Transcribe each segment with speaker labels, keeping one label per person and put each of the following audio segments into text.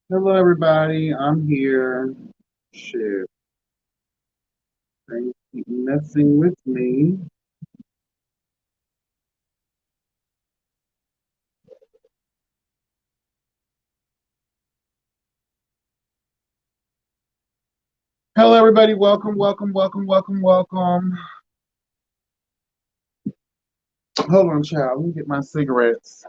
Speaker 1: Hello, everybody. I'm here. Shit, things keep messing with me. Hello, everybody. Welcome, welcome, welcome, welcome, welcome. Hold on, child. Let me get my cigarettes.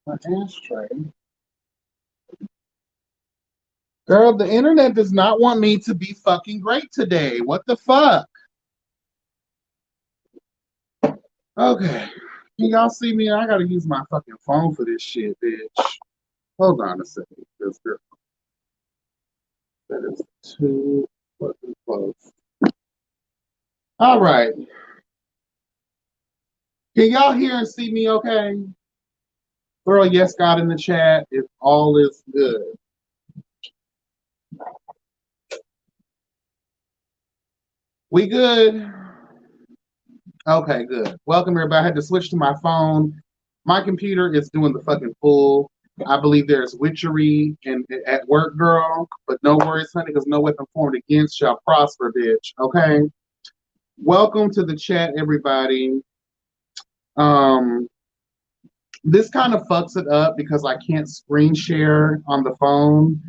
Speaker 1: My ashtray. Girl, the internet does not want me to be fucking great today. What the fuck? Okay. Can y'all see me? I gotta use my fucking phone for this shit, bitch. Hold on a second. Because that is too fucking close. All right. Can y'all hear and see me okay? Throw a yes God in the chat if all is good. We good? Okay, good. Welcome everybody. I had to switch to my phone. My computer is doing the fucking full. I believe there's witchery and at work, girl. But no worries, honey, because no weapon formed against shall prosper, bitch. Okay. Welcome to the chat, everybody. Um, this kind of fucks it up because I can't screen share on the phone.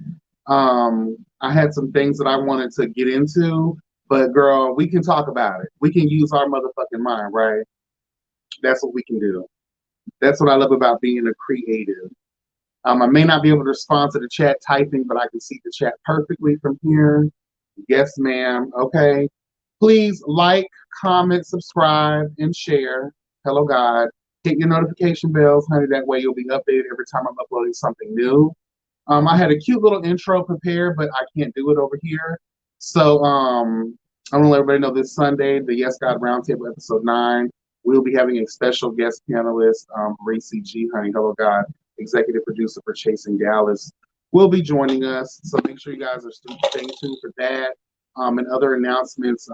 Speaker 1: I had some things that I wanted to get into, but girl, we can talk about it. We can use our motherfucking mind, right? That's what we can do. That's what I love about being a creative. I may not be able to respond to the chat typing, but I can see the chat perfectly from here. Yes, ma'am. Okay. Please like, comment, subscribe, and share. Hello, God. Hit your notification bells, honey. That way you'll be updated every time I'm uploading something new. I had a cute little intro prepared, but I can't do it over here. So I want to let everybody know this Sunday, the Yes God Roundtable episode 9, we'll be having a special guest panelist, Racy G, honey, hello God, executive producer for Chasing Dallas, will be joining us. So make sure you guys are staying tuned for that. And other announcements.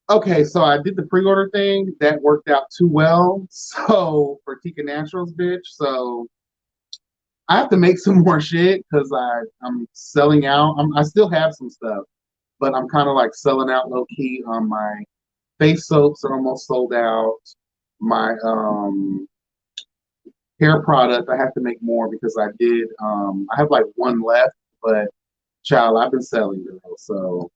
Speaker 1: Okay, so I did the pre-order thing. That worked out too well. So for Tika Naturals, bitch. So I have to make some more shit because I'm selling out. I still have some stuff, but I'm kind of like selling out low key on my face soaps are almost sold out. My hair product I have to make more because I have like one left, but child I've been selling girl. So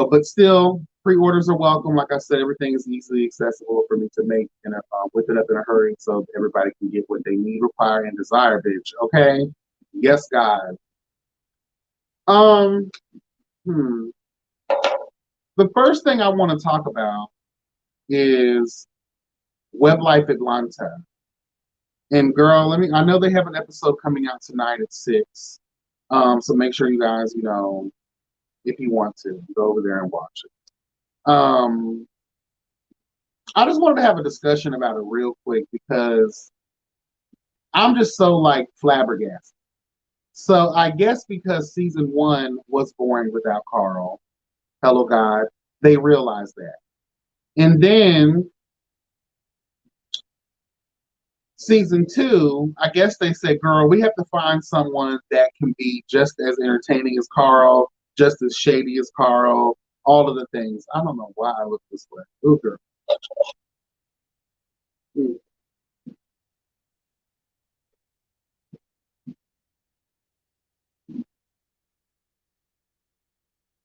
Speaker 1: but still pre-orders are welcome. Like I said, everything is easily accessible for me to make and whip it up in a hurry so everybody can get what they need, require, and desire, bitch. Okay. Yes, God. Um, hmm. The first thing I want to talk about is Weblyfe Atlanta. And girl, I know they have an episode coming out tonight at 6. So make sure you guys, if you want to, go over there and watch it. I just wanted to have a discussion about it real quick because I'm just so like flabbergasted. So I guess because season 1 was boring without Carl, hello God, they realized that. And then season 2, I guess they said, girl, we have to find someone that can be just as entertaining as Carl, just as shady as Carl, all of the things. I don't know why I look this way. Ooh, girl. Mm.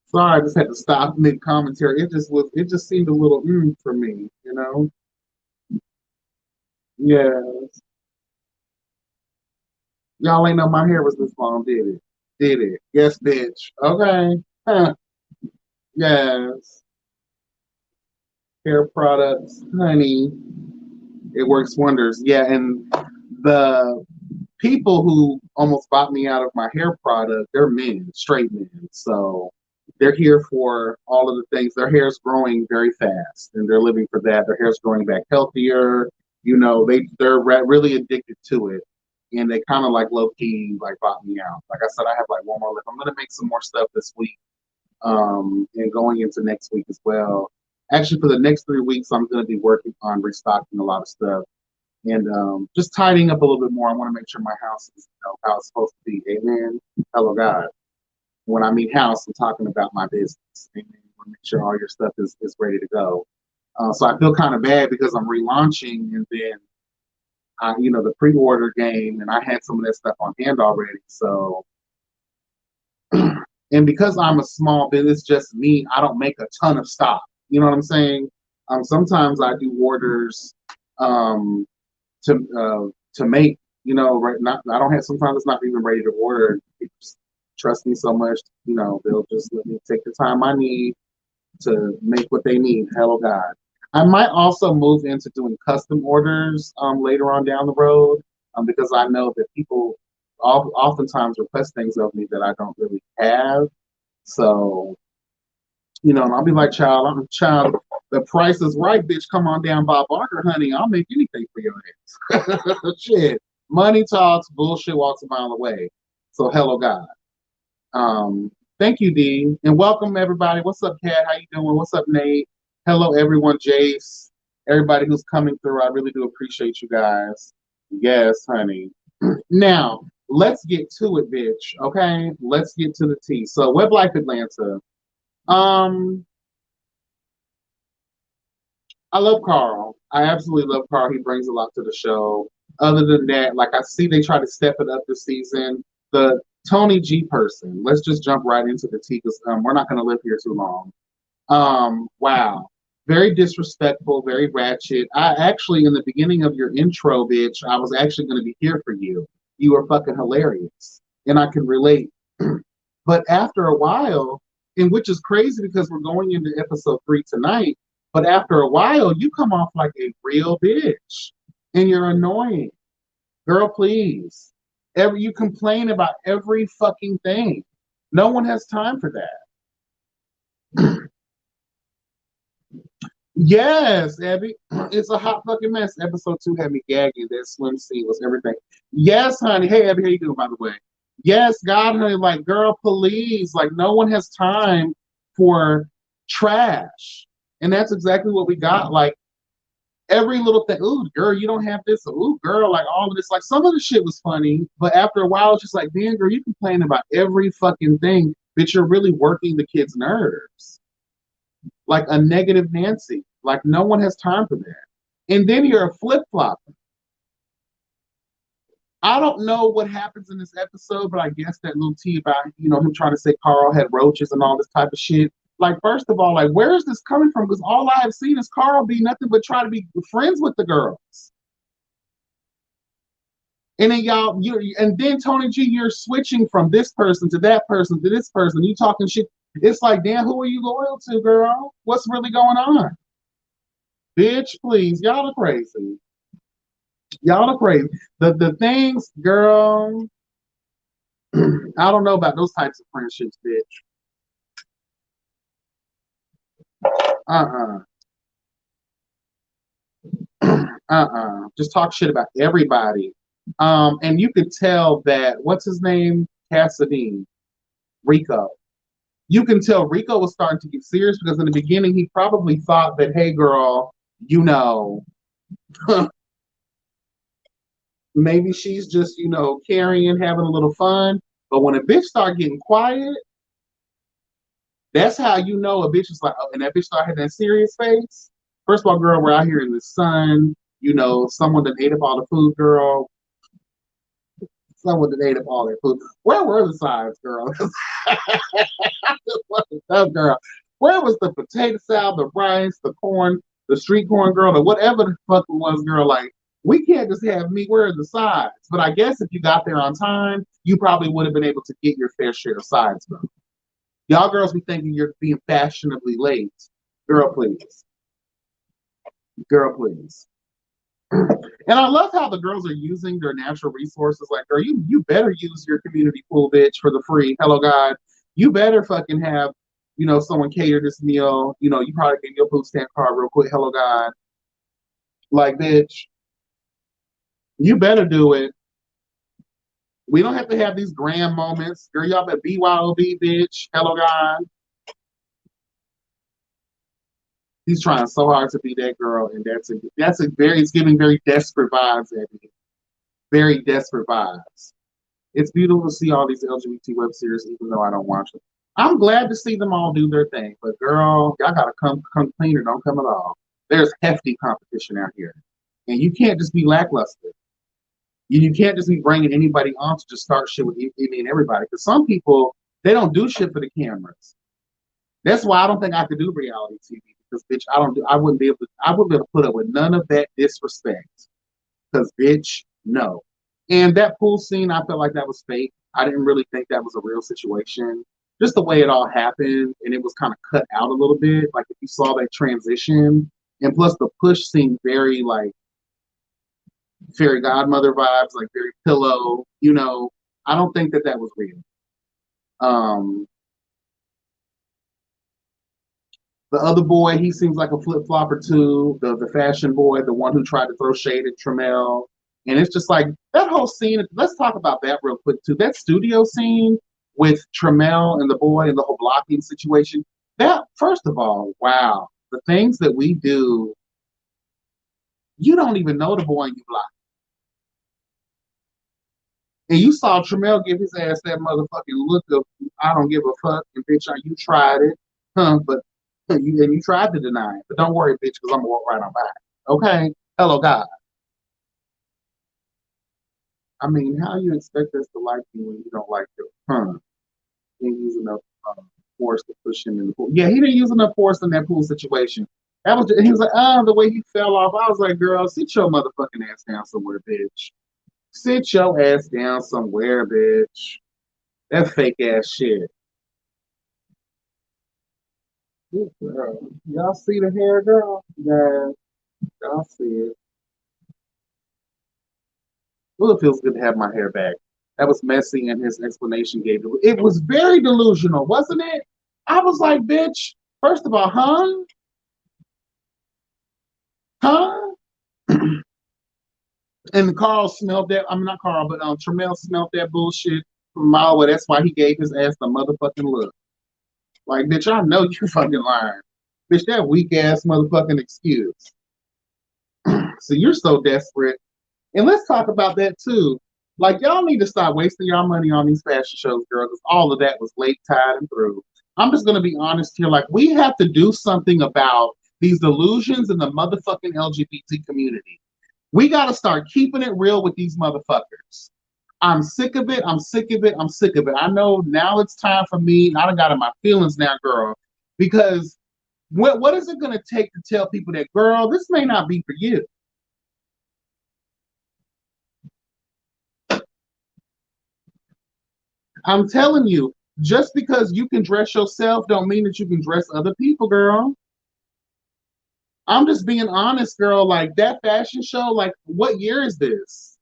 Speaker 1: Sorry, I just had to stop mid commentary. It just seemed a little for me, you know? Yes. Y'all ain't know my hair was this long, did it? Did it? Yes, bitch. Okay. Huh. Yes. Hair products, honey. It works wonders. Yeah, and the people who almost bought me out of my hair product, they're men, straight men. So they're here for all of the things. Their hair's growing very fast and they're living for that. Their hair's growing back healthier. You know, they're really addicted to it, and they kind of like low key like bought me out. Like I said, I have like one more left. I'm gonna make some more stuff this week, and going into next week as well. Actually, for the next 3 weeks, I'm gonna be working on restocking a lot of stuff and just tidying up a little bit more. I want to make sure my house is, how it's supposed to be. Amen. Hello, God. When I mean house, I'm talking about my business. Amen. You want to make sure all your stuff is ready to go. So I feel kind of bad because I'm relaunching, and then the pre-order game, and I had some of that stuff on hand already. So, and because I'm a small business, just me, I don't make a ton of stock. You know what I'm saying? Sometimes I do orders um, to make. Right? Not I don't have. Sometimes it's not even ready to order. People just trust me so much. They'll just let me take the time I need to make what they need. Hello, God. I might also move into doing custom orders later on down the road because I know that people oftentimes request things of me that I don't really have. So, and I'll be like, child, the price is right, bitch. Come on down, Bob Barker, honey. I'll make anything for your ass. Shit. Money talks, bullshit walks a mile away. So, hello, God. Thank you, Dee, and welcome everybody. What's up, Kat? How you doing? What's up, Nate? Hello, everyone. Jace, everybody who's coming through. I really do appreciate you guys. Yes, honey. Now, let's get to it, bitch. Okay, let's get to the tea. So, Weblyfe Atlanta. I love Carl. I absolutely love Carl. He brings a lot to the show. Other than that, like I see they try to step it up this season. The Tony G person. Let's just jump right into the tea because we're not going to live here too long. Wow. Very disrespectful, very ratchet. I actually, in the beginning of your intro, bitch, I was actually going to be here for you. You were fucking hilarious. And I can relate. But after a while, and which is crazy because we're going into episode 3 tonight, but after a while, you come off like a real bitch. And you're annoying. Girl, please. You complain about every fucking thing. No one has time for that. Yes, Abby. It's a hot fucking mess. Episode 2 had me gagging. That swim scene was everything. Yes, honey. Hey, Abby, how you doing, by the way? Yes, God, honey. Like, girl, please. Like, no one has time for trash. And that's exactly what we got. Like, every little thing. Ooh, girl, you don't have this. Ooh, girl, like all of this. Like, some of the shit was funny, but after a while, it's just like, damn, girl, you complain about every fucking thing, but you're really working the kids' nerves. Like a negative Nancy. Like, no one has time for that. And then you're a flip-flopper. I don't know what happens in this episode, but I guess that little tea about, him trying to say Carl had roaches and all this type of shit. Like, first of all, like, where is this coming from? Because all I have seen is Carl be nothing but try to be friends with the girls. And then and then Tony G, you're switching from this person to that person to this person. You talking shit. It's like, damn, who are you loyal to, girl? What's really going on? Bitch, please. Y'all are crazy. Y'all are crazy. The things, girl, I don't know about those types of friendships, bitch. Just talk shit about everybody. And you could tell that, what's his name? Cassidy, Rico. You can tell Rico was starting to get serious because in the beginning he probably thought that, hey girl, maybe she's just, carrying, having a little fun. But when a bitch start getting quiet, that's how you know a bitch is like, oh, and that bitch start having that serious face. First of all, girl, we're out here in the sun. Someone that ate up all the food, girl. Someone that ate up all their food. Where were the sides, girl? Girl. Where was the potato salad, the rice, the corn, the street corn, girl, or whatever the fuck it was, girl? Like, we can't just have meat. Where are the sides? But I guess if you got there on time, you probably would have been able to get your fair share of sides, girl. Y'all girls be thinking you're being fashionably late. Girl, please. Girl, please. And I love how the girls are using their natural resources. Like, girl, you better use your community pool, bitch, for the free. Hello, God. You better fucking have, someone cater this meal. You probably get your food stamp card real quick. Hello, God. Like, bitch. You better do it. We don't have to have these grand moments. Girl, y'all at BYOB, bitch. Hello, God. He's trying so hard to be that girl, and that's a very, it's giving very desperate vibes at me. Very desperate vibes. It's beautiful to see all these LGBT web series, even though I don't watch them. I'm glad to see them all do their thing, but girl, y'all gotta come clean or don't come at all. There's hefty competition out here, and you can't just be lackluster. You can't just be bringing anybody on to just start shit with any and everybody. Because some people, they don't do shit for the cameras. That's why I don't think I could do reality TV because bitch, I wouldn't be able to put up with none of that disrespect. Because bitch, no. And that pool scene, I felt like that was fake. I didn't really think that was a real situation. Just the way it all happened, and it was kind of cut out a little bit. Like if you saw that transition, and plus the push seemed very like fairy godmother vibes, like very pillow. I don't think that was real. Um, the other boy, he seems like a flip flopper too. The fashion boy, the one who tried to throw shade at Tremel, and it's just like that whole scene. Let's talk about that real quick too. That studio scene with Tremel and the boy and the whole blocking situation. That first of all, wow, the things that we do, you don't even know the boy and you block. And you saw Tremel give his ass that motherfucking look of I don't give a fuck, and bitch, you tried it, huh? But you tried to deny it. But don't worry, bitch, because I'm gonna walk right on by. Okay? Hello, God. I mean, how you expect us to like you when you don't like your huh? He didn't use enough force to push him in the pool. Yeah, he didn't use enough force in that pool situation. He was like, the way he fell off. I was like, girl, sit your motherfucking ass down somewhere, bitch. Sit your ass down somewhere, bitch. That fake ass shit. Girl. Y'all see the hair, girl? Yeah, y'all see it. Well, it feels good to have my hair back. That was messy, and his explanation gave it. It was very delusional, wasn't it? I was like, bitch. First of all, huh? Huh? And Carl smelled that. I mean, not Carl, but Tremel smelled that bullshit from a mile away. That's why he gave his ass the motherfucking look. Like, bitch, I know you fucking lying. Bitch, that weak ass motherfucking excuse. So you're so desperate. And let's talk about that too. Like, y'all need to stop wasting y'all money on these fashion shows, girl, because all of that was late, tied, and through. I'm just gonna be honest here. Like, we have to do something about these delusions in the motherfucking LGBT community. We gotta start keeping it real with these motherfuckers. I'm sick of it. I'm sick of it. I'm sick of it. I know now it's time for me. I done got in my feelings now, girl, because what is it gonna take to tell people that, girl, this may not be for you? I'm telling you, just because you can dress yourself don't mean that you can dress other people, girl. I'm just being honest, girl. Like that fashion show, like what year is this?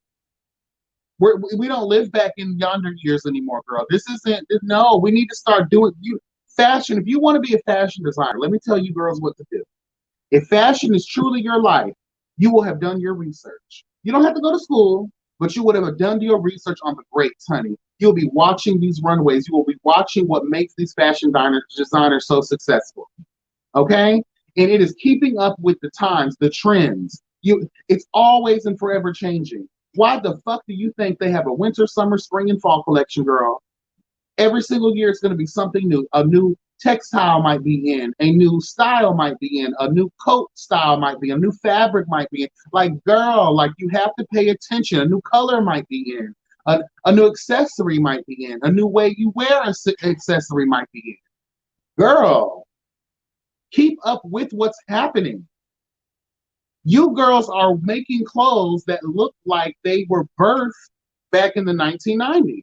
Speaker 1: We don't live back in yonder years anymore, girl. This isn't, no, we need to start doing fashion. If you want to be a fashion designer, let me tell you girls what to do. If fashion is truly your life, you will have done your research. You don't have to go to school, but you would have done your research on the greats, honey. You'll be watching these runways. You will be watching what makes these fashion designers so successful. Okay? And it is keeping up with the times, the trends. It's always and forever changing. Why the fuck do you think they have a winter, summer, spring, and fall collection, girl? Every single year it's going to be something new. A new textile might be in, a new style might be in, a new coat style might be, a new fabric might be in. Like, girl, like you have to pay attention. A new color might be in, a new accessory might be in, a new way you wear an accessory might be in. Girl, keep up with what's happening. You girls are making clothes that look like they were birthed back in the 1990s.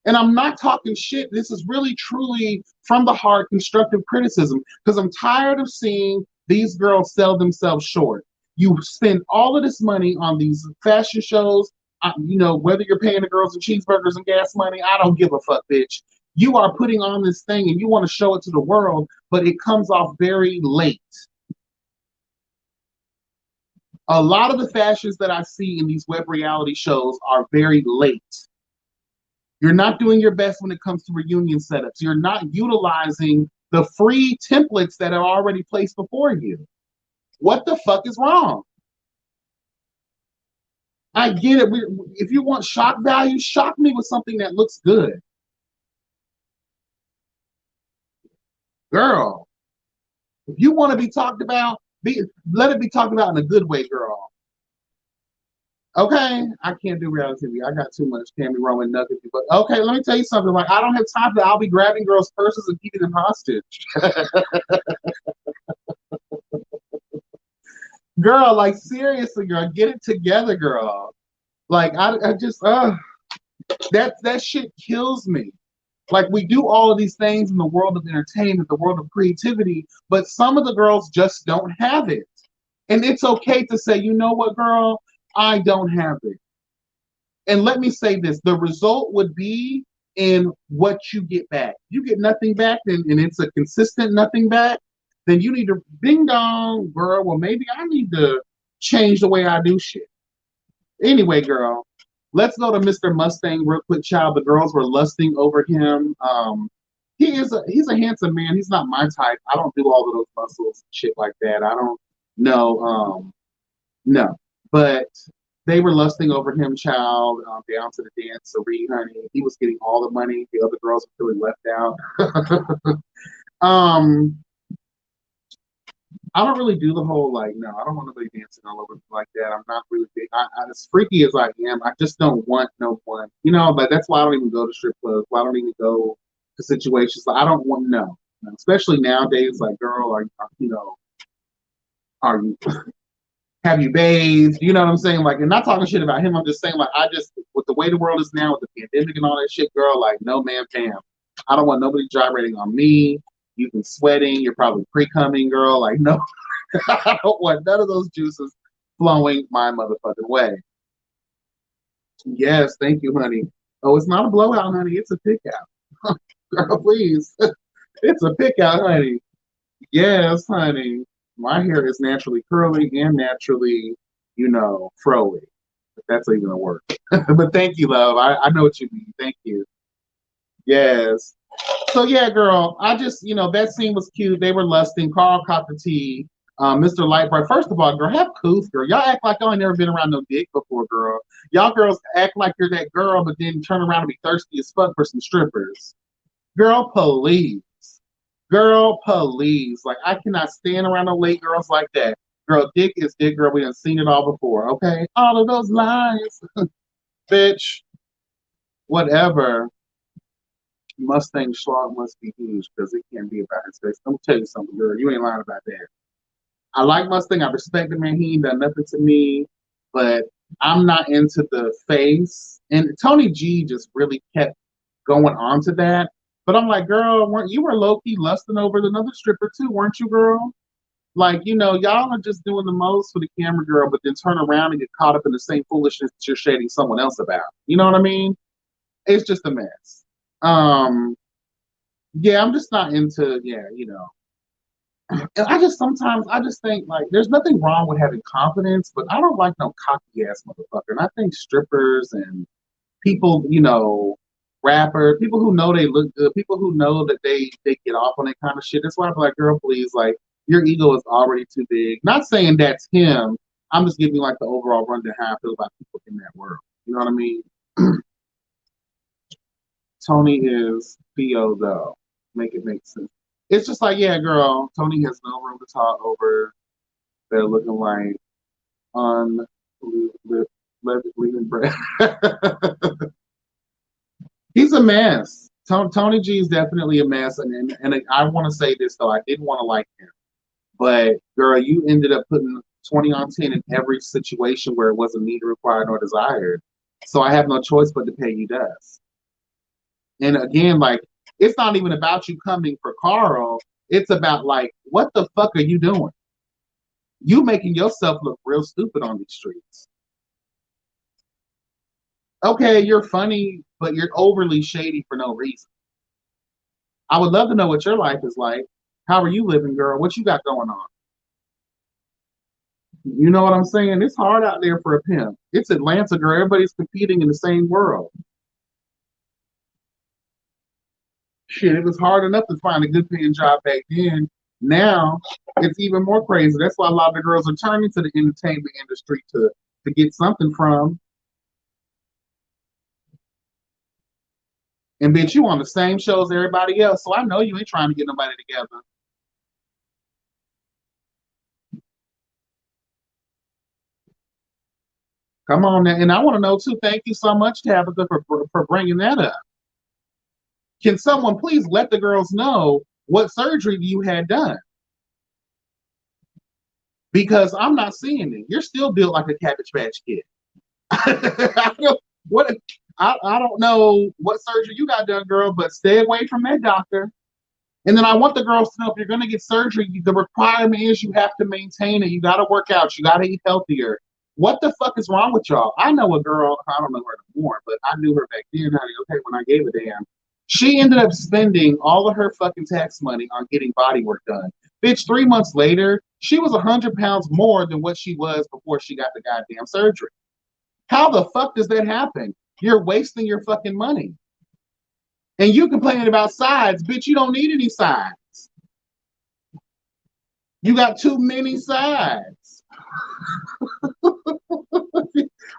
Speaker 1: And I'm not talking shit. This is really, truly from the heart, constructive criticism, because I'm tired of seeing these girls sell themselves short. You spend all of this money on these fashion shows, whether you're paying the girls and cheeseburgers and gas money, I don't give a fuck, bitch. You are putting on this thing and you want to show it to the world, but it comes off very late. A lot of the fashions that I see in these web reality shows are very late. You're not doing your best when it comes to reunion setups. You're not utilizing the free templates that are already placed before you. What the fuck is wrong? I get it. If you want shock value, shock me with something that looks good. Girl, if you want to be talked about, let it be talked about in a good way, girl. Okay, I can't do reality TV. I got too much Tammy Roman nuggets. But okay, let me tell you something. Like, I don't have time for that. I'll be grabbing girls' purses and keeping them hostage. Girl, like seriously, girl, get it together, girl. Like I just that shit kills me. Like we do all of these things in the world of entertainment, the world of creativity, but some of the girls just don't have it. And it's okay to say, you know what, girl, I don't have it. And let me say this, the result would be in what you get back. You get nothing back, and it's a consistent nothing back, then you need to ding dong, girl. Well, maybe I need to change the way I do shit. Anyway, girl, let's go to Mr. Mustang real quick, child. The girls were lusting over him. He's a handsome man. He's not my type. I don't do all of those muscles and shit like that. I don't know. No. But they were lusting over him, child, down to the dance. Cerie, honey. He was getting all the money. The other girls were feeling left out. I don't really do the whole like, no, I don't want nobody dancing all over like that. I'm not really big. As freaky as I am, I just don't want no one. You know, like that's why I don't even go to strip clubs. Why I don't even go to situations. Like, I don't want no. Especially nowadays, like, girl, are you have you bathed? You know what I'm saying? Like, and not talking shit about him. I'm just saying, like, I just with the way the world is now, with the pandemic and all that shit, girl, like, no, man, fam. I don't want nobody gyrating on me. You've been sweating. You're probably pre-coming, girl. Like, no, I don't want none of those juices flowing my motherfucking way. Yes, thank you, honey. Oh, it's not a blowout, honey. It's a pick out. Girl, please. It's a pick out, honey. Yes, honey. My hair is naturally curly and naturally, froey. If that's even a word. But thank you, love. I know what you mean. Thank you. Yes. So yeah, girl, I just, that scene was cute. They were lusting. Carl caught the tea. Mr. Lightbright, first of all, girl, have coof, girl. Y'all act like y'all ain't never been around no dick before, girl. Y'all girls act like you're that girl, but then turn around and be thirsty as fuck for some strippers. Girl, please. Girl, please. Like, I cannot stand around no late girls like that. Girl, dick is dick, girl. We done seen it all before, okay? All of those lies. Bitch. Whatever. Mustang Schlag must be huge because it can't be about his face. I'm gonna tell you something, girl. You ain't lying about that. I like Mustang. I respect the man. He ain't done nothing to me, but I'm not into the face. And Tony G just really kept going on to that. But I'm like, girl, weren't you were low key lusting over another stripper too, weren't you, girl? Like, y'all are just doing the most for the camera, girl, but then turn around and get caught up in the same foolishness that you're shading someone else about. You know what I mean? It's just a mess. Yeah, I'm just not into, And I just think like there's nothing wrong with having confidence, but I don't like no cocky ass motherfucker. And I think strippers and people, rappers, people who know they look good, people who know that they get off on that kind of shit. That's why I'm like, girl, please, like your ego is already too big. Not saying that's him. I'm just giving you like the overall rundown how I feel about people in that world. You know what I mean? Tony is Theo though. Make it make sense. It's just like, yeah, girl, Tony has no room to talk over. They're looking like unbelievably bread. He's a mess. Tony G is definitely a mess. And I want to say this, though. I didn't want to like him. But, girl, you ended up putting 20 on 10 in every situation where it wasn't needed, required, nor desired. So I have no choice but to pay you dust. And again, like, it's not even about you coming for Carl. It's about, like, what the fuck are you doing? You making yourself look real stupid on these streets. Okay, you're funny, but you're overly shady for no reason. I would love to know what your life is like. How are you living, girl? What you got going on? You know what I'm saying? It's hard out there for a pimp. It's Atlanta, girl. Everybody's competing in the same world. Shit, it was hard enough to find a good paying job back then. Now it's even more crazy. That's why a lot of the girls are turning to the entertainment industry to get something from. And bitch, you on the same show as everybody else, so I know you ain't trying to get nobody together. Come on now, and I want to know too. Thank you so much, Tabitha, for bringing that up. Can someone please let the girls know what surgery you had done? Because I'm not seeing it. You're still built like a Cabbage Patch Kid. I don't, what I don't know what surgery you got done, girl, but stay away from that doctor. And then I want the girls to know if you're going to get surgery, the requirement is you have to maintain it. You got to work out. You got to eat healthier. What the fuck is wrong with y'all? I know a girl, I don't know her anymore, but I knew her back then, honey. Okay, when I gave a damn. She ended up spending all of her fucking tax money on getting body work done. Bitch, 3 months later, she was 100 pounds more than what she was before she got the goddamn surgery. How the fuck does that happen? You're wasting your fucking money. And you complaining about sides, bitch, you don't need any sides. You got too many sides.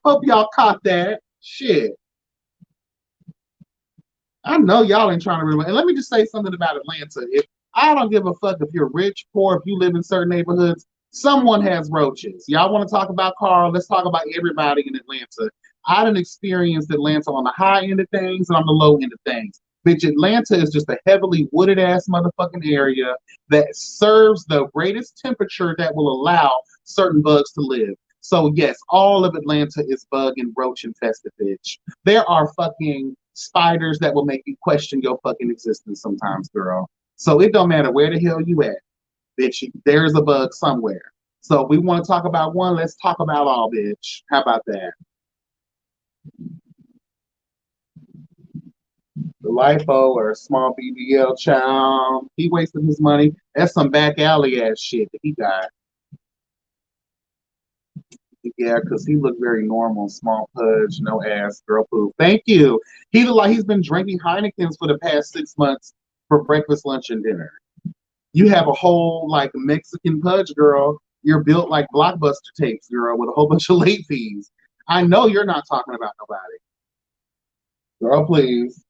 Speaker 1: Hope y'all caught that. Shit. I know y'all ain't trying to remember. And let me just say something about Atlanta. If I don't give a fuck if you're rich, poor, if you live in certain neighborhoods, someone has roaches. Y'all want to talk about Carl? Let's talk about everybody in Atlanta. I done experienced Atlanta on the high end of things and on the low end of things. Bitch, Atlanta is just a heavily wooded ass motherfucking area that serves the greatest temperature that will allow certain bugs to live. So yes, all of Atlanta is bug and roach infested, bitch. There are fucking spiders that will make you question your fucking existence sometimes, girl. So it don't matter where the hell you at, bitch. There's a bug somewhere. So if we want to talk about one, let's talk about all, bitch. How about that? The LIFO or a small BBL child. He wasted his money. That's some back alley ass shit that he got. Yeah, because he looked very normal, small pudge, no ass, girl poop. Thank you. He looked like he's been drinking Heinekens for the past 6 months for breakfast, lunch, and dinner. You have a whole like Mexican pudge, girl. You're built like Blockbuster tapes, girl, with a whole bunch of late fees. I know you're not talking about nobody. Girl, please.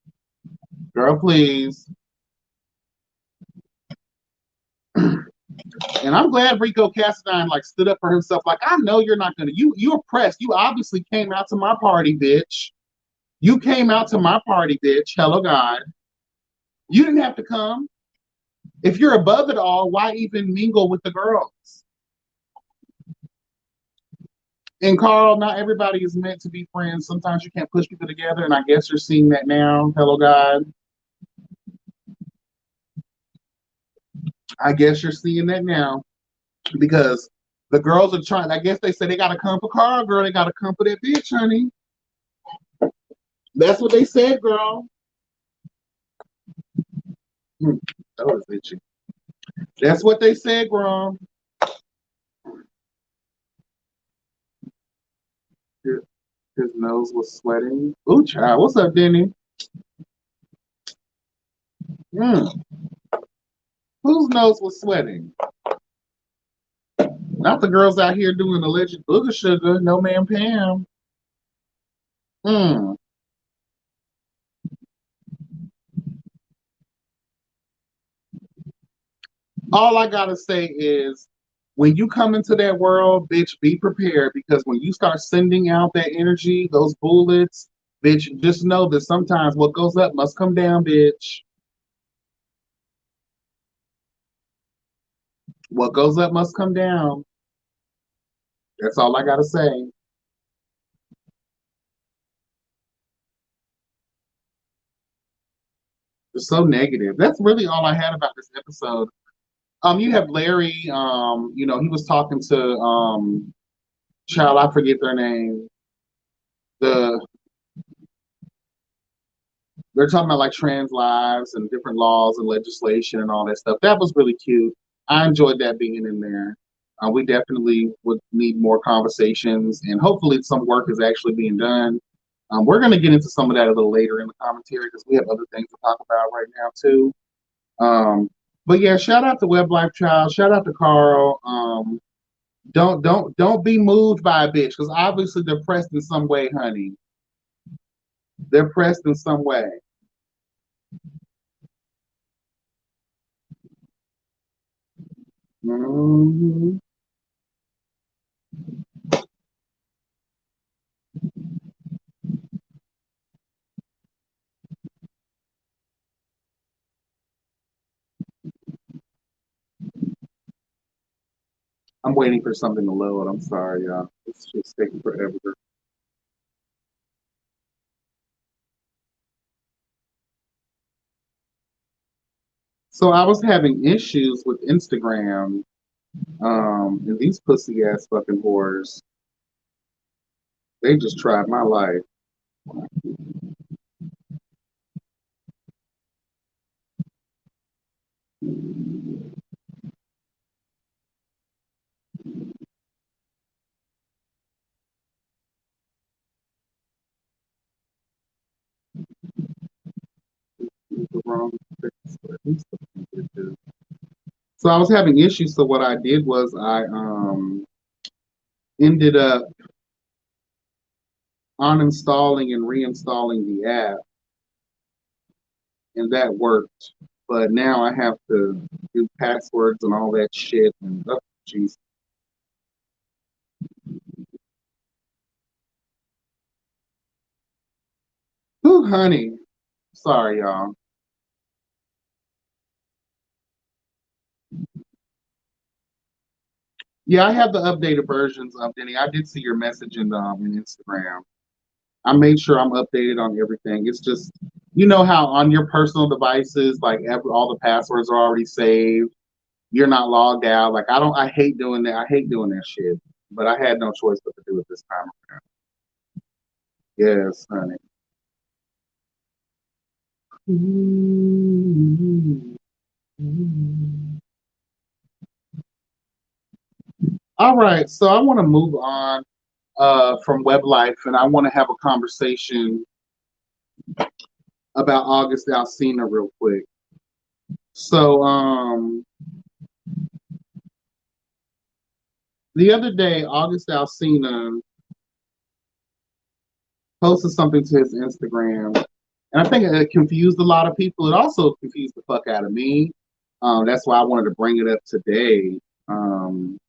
Speaker 1: Girl, please. And I'm glad Rico Cassadine like stood up for himself. Like, I know you're not gonna you oppressed. You obviously came out to my party, bitch. You came out to my party, bitch. Hello God. You didn't have to come. If you're above it all, why even mingle with the girls? And Carl, not everybody is meant to be friends. Sometimes you can't push people together, and I guess you're seeing that now. Hello God. I guess you're seeing that now. Because the girls are trying, I guess they say they gotta come for Carl, girl. They gotta come for that bitch, honey. That's what they said, girl. That was itchy. That's what they said, girl. His nose was sweating. Ooh, child. What's up, Denny? Mm. Whose nose was sweating? Not the girls out here doing alleged booger sugar. No, ma'am, Pam. Mm. All I gotta say is, when you come into that world, bitch, be prepared because when you start sending out that energy, those bullets, bitch, just know that sometimes what goes up must come down, bitch. What goes up must come down. That's all I gotta say. It's so negative. That's really all I had about this episode. You have Larry. He was talking to child. I forget their name. The They're talking about like trans lives and different laws and legislation and all that stuff. That was really cute. I enjoyed that being in there. We definitely would need more conversations, and hopefully some work is actually being done. We're going to get into some of that a little later in the commentary because we have other things to talk about right now too. But yeah, shout out to Weblyfe Child. Shout out to Carl. Don't be moved by a bitch because obviously they're pressed in some way, honey. They're pressed in some way. Mm-hmm. I'm waiting for something to load. I'm sorry, y'all. It's just taking forever. So I was having issues with Instagram, and these pussy ass fucking whores, they just tried my life. The wrong So I was having issues. So what I did was I ended up uninstalling and reinstalling the app, and that worked. But now I have to do passwords and all that shit. And oh, jeez, whew, honey. Sorry, y'all. Yeah, I have the updated versions of Denny. I did see your message in Instagram. I made sure I'm updated on everything. It's just, you know how on your personal devices, like all the passwords are already saved. You're not logged out. Like I don't. I hate doing that. I hate doing that shit. But I had no choice but to do it this time around. Yes, honey. All right, so I want to move on from Weblyfe, and I want to have a conversation about August Alsina real quick. So, the other day, August Alsina posted something to his Instagram, and I think it confused a lot of people. It also confused the fuck out of me. That's why I wanted to bring it up today. Um,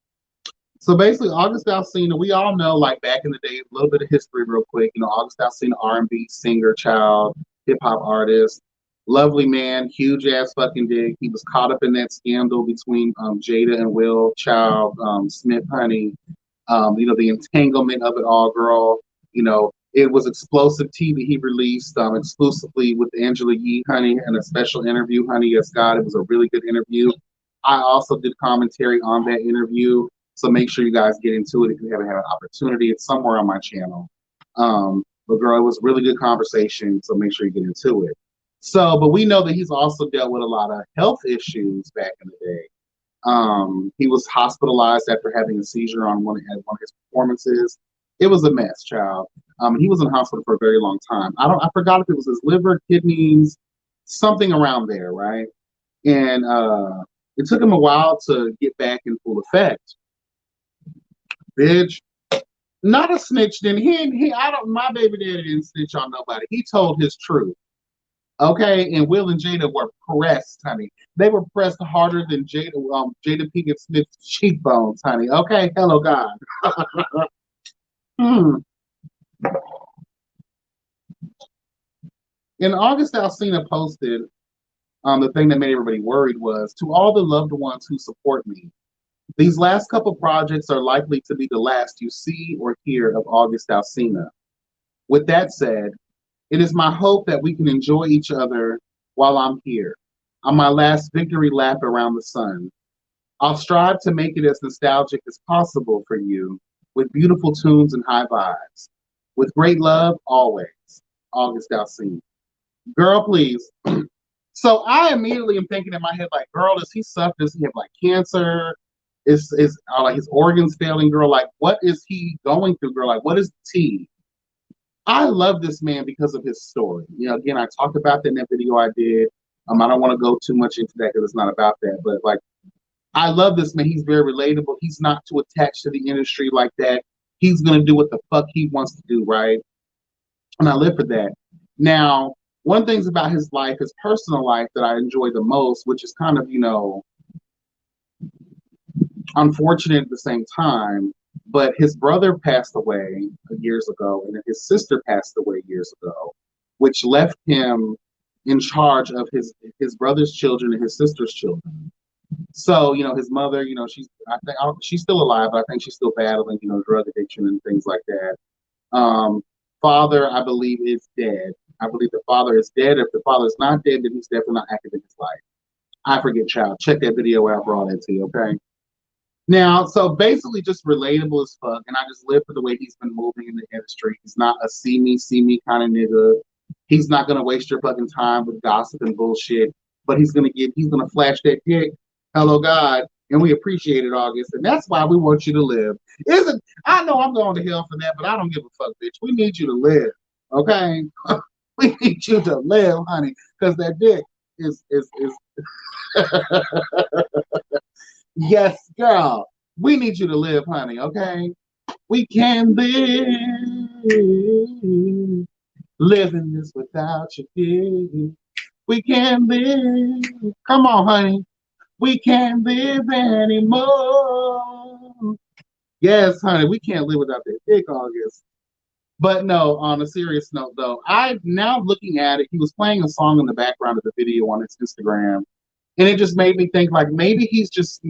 Speaker 1: So basically, August Alsina, we all know, like back in the day, a little bit of history, real quick. You know, August Alsina, R&B singer, child, hip hop artist, lovely man, huge ass fucking dick. He was caught up in that scandal between Jada and Will Child Smith, honey. You know, the entanglement of it all, girl. You know, it was explosive tea that he released exclusively with Angela Yee, honey, and a special interview, honey. Yes, God, it was a really good interview. I also did commentary on that interview. So make sure you guys get into it if you haven't had an opportunity. It's somewhere on my channel. But girl, it was really good conversation. So make sure you get into it. So, but we know that he's also dealt with a lot of health issues back in the day. He was hospitalized after having a seizure on one of his performances. It was a mess, child. He was in hospital for a very long time. I forgot if it was his liver, kidneys, something around there, right? And it took him a while to get back in full effect. Bitch, not a snitch. Then he I don't. My baby daddy didn't snitch on nobody. He told his truth. Okay, and Will and Jada were pressed, honey. They were pressed harder than Jada Pinkett Smith's cheekbones, honey. Okay, hello God. Hmm. In August, Alsina posted the thing that made everybody worried was to all the loved ones who support me. These last couple projects are likely to be the last you see or hear of August Alsina. With that said, it is my hope that we can enjoy each other while I'm here, on my last victory lap around the sun. I'll strive to make it as nostalgic as possible for you, with beautiful tunes and high vibes. With great love, always. August Alsina. Girl, please. So I immediately am thinking in my head, like, girl, does he suffer? Does he have like cancer? Is like his organs failing, girl? Like, what is he going through, girl? Like, what is the tea? I love this man because of his story. Again, I talked about that in that video I did. I don't want to go too much into that because it's not about that. But like, I love this man. He's very relatable. He's not too attached to the industry like that. He's gonna do what the fuck he wants to do, right? And I live for that. Now, one of the things about his life, his personal life, that I enjoy the most, which is kind of, unfortunate at the same time, but his brother passed away years ago, and then his sister passed away years ago, which left him in charge of his brother's children and his sister's children. So, his mother, she's still alive, but I think she's still battling, drug addiction and things like that. Father, I believe, is dead. I believe the father is dead. If the father is not dead, then he's definitely not active in his life. I forget, child. Check that video out for all that tea, okay? Now, so basically just relatable as fuck, and I just live for the way he's been moving in the industry. He's not a see me kind of nigga. He's not gonna waste your fucking time with gossip and bullshit, but he's gonna flash that dick. Hello God. And we appreciate it, August. And that's why we want you to live. Isn't I know I'm going to hell for that, but I don't give a fuck, bitch. We need you to live. Okay? We need you to live, honey. Because that dick is yes, girl. We need you to live, honey, okay? We can live in this without you. We can live. Come on, honey. We can't live anymore. Yes, honey, we can't live without that dick, August. But no, on a serious note, though, I now looking at it, he was playing a song in the background of the video on his Instagram, and it just made me think like maybe he's just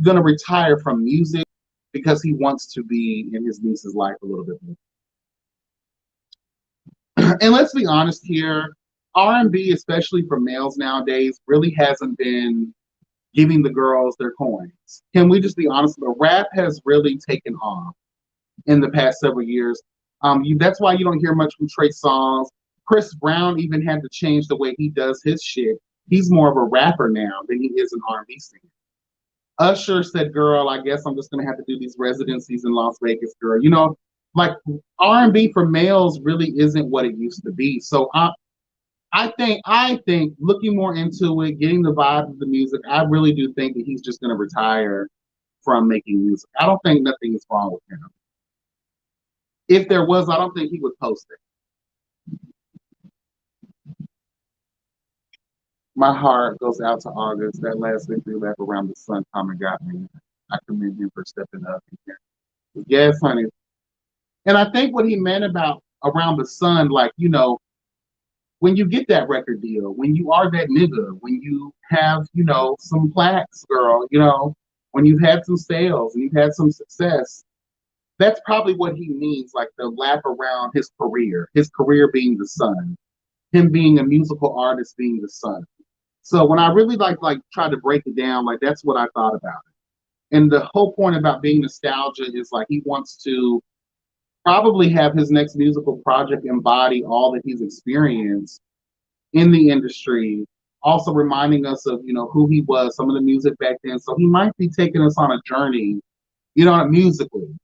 Speaker 1: gonna retire from music because he wants to be in his niece's life a little bit more. And let's be honest here, R&B, especially for males nowadays, really hasn't been giving the girls their coins. Can we just be honest? The rap has really taken off in the past several years. That's why you don't hear much from Trey Songz. Chris Brown even had to change the way he does his shit. He's more of a rapper now than he is an R&B singer. Usher said, "Girl, I guess I'm just gonna have to do these residencies in Las Vegas, girl." Like R&B for males really isn't what it used to be. So I think looking more into it, getting the vibe of the music, I really do think that he's just gonna retire from making music. I don't think nothing is wrong with him. If there was, I don't think he would post it. My heart goes out to August. That last victory lap around the sun comment got me. I commend him for stepping up. Yes, honey. And I think what he meant about around the sun, like, when you get that record deal, when you are that nigga, when you have, some plaques, girl, when you've had some sales and you've had some success, that's probably what he means, like the lap around his career being the sun, him being a musical artist being the sun. So when I really like try to break it down, like that's what I thought about it. And the whole point about being nostalgia is like he wants to probably have his next musical project embody all that he's experienced in the industry, also reminding us of who he was, some of the music back then. So he might be taking us on a journey, musically.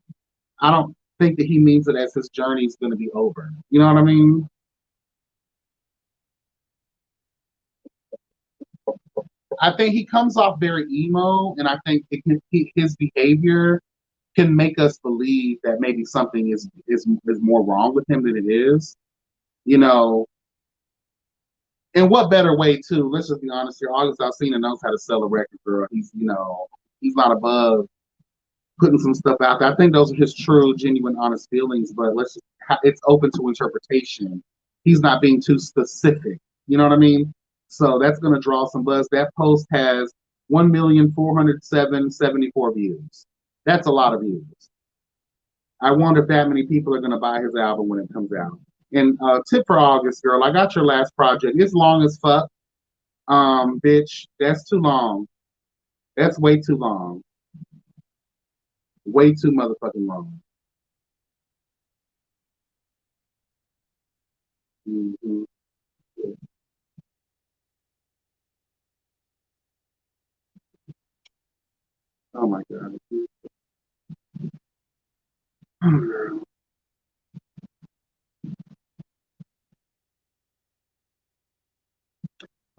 Speaker 1: I don't think that he means it as his journey is going to be over. You know what I mean? I think he comes off very emo, and I think his behavior can make us believe that maybe something is more wrong with him than it is. You know, and what better way to? Let's just be honest here. August Alsina knows how to sell a record, girl. He's not above putting some stuff out there. I think those are his true, genuine, honest feelings. But it's open to interpretation. He's not being too specific. You know what I mean? So that's going to draw some buzz. That post has 1,407,074 views. That's a lot of views. I wonder if that many people are going to buy his album when it comes out. And tip for August, girl, I got your last project. It's long as fuck. Bitch, that's too long. That's way too long. Way too motherfucking long. Mm-hmm. Oh my god.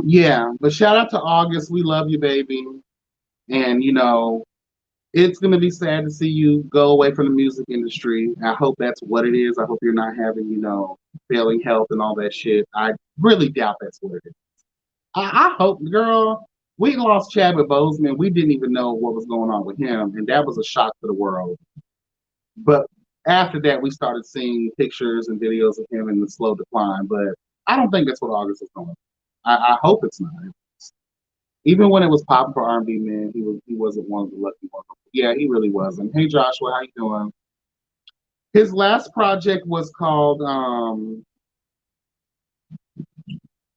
Speaker 1: Yeah, but shout out to August. We love you, baby. And it's gonna be sad to see you go away from the music industry. I hope that's what it is. I hope you're not having, failing health and all that shit. I really doubt that's what it is. I hope, girl. We lost Chadwick Boseman. We didn't even know what was going on with him, and that was a shock to the world. But after that, we started seeing pictures and videos of him in the slow decline. But I don't think that's what August is going. I hope it's not. Even when it was popping for R&B men, he wasn't one of the lucky ones. Yeah, he really wasn't. Hey Joshua, how you doing? His last project was called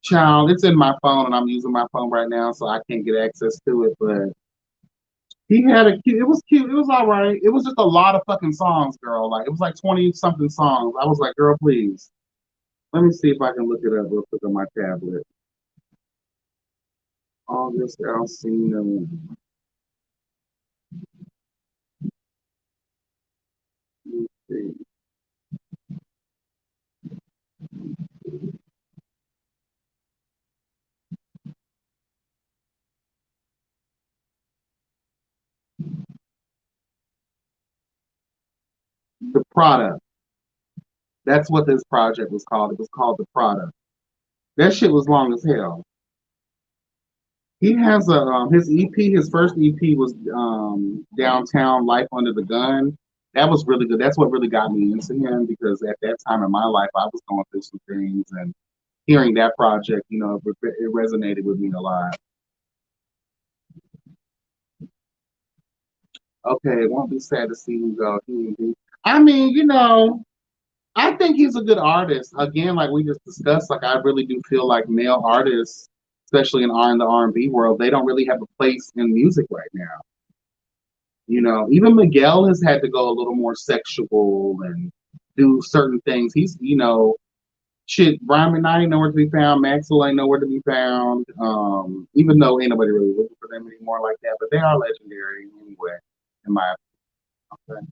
Speaker 1: Child. It's in my phone, and I'm using my phone right now, so I can't get access to it. But he had a cute. It was cute. It was all right. It was just a lot of fucking songs, girl. Like it was like 20 something songs. I was like, girl, please. Let me see if I can look it up real quick on my tablet. August Alsina. Let's see. The Product. That's what this project was called. It was called The Product. That shit was long as hell. He has a his EP. His first EP was Downtown Life Under the Gun. That was really good. That's what really got me into him because at that time in my life, I was going through some things, and hearing that project, it resonated with me a lot. Okay, it won't be sad to see him go. I mean, I think he's a good artist. Again, like we just discussed, like I really do feel like male artists, especially in the R&B world, they don't really have a place in music right now. Even Miguel has had to go a little more sexual and do certain things. Shit, Brian McKnight ain't nowhere to be found. Maxwell ain't nowhere to be found. Even though ain't nobody really looking for them anymore like that, but they are legendary anyway, in my opinion.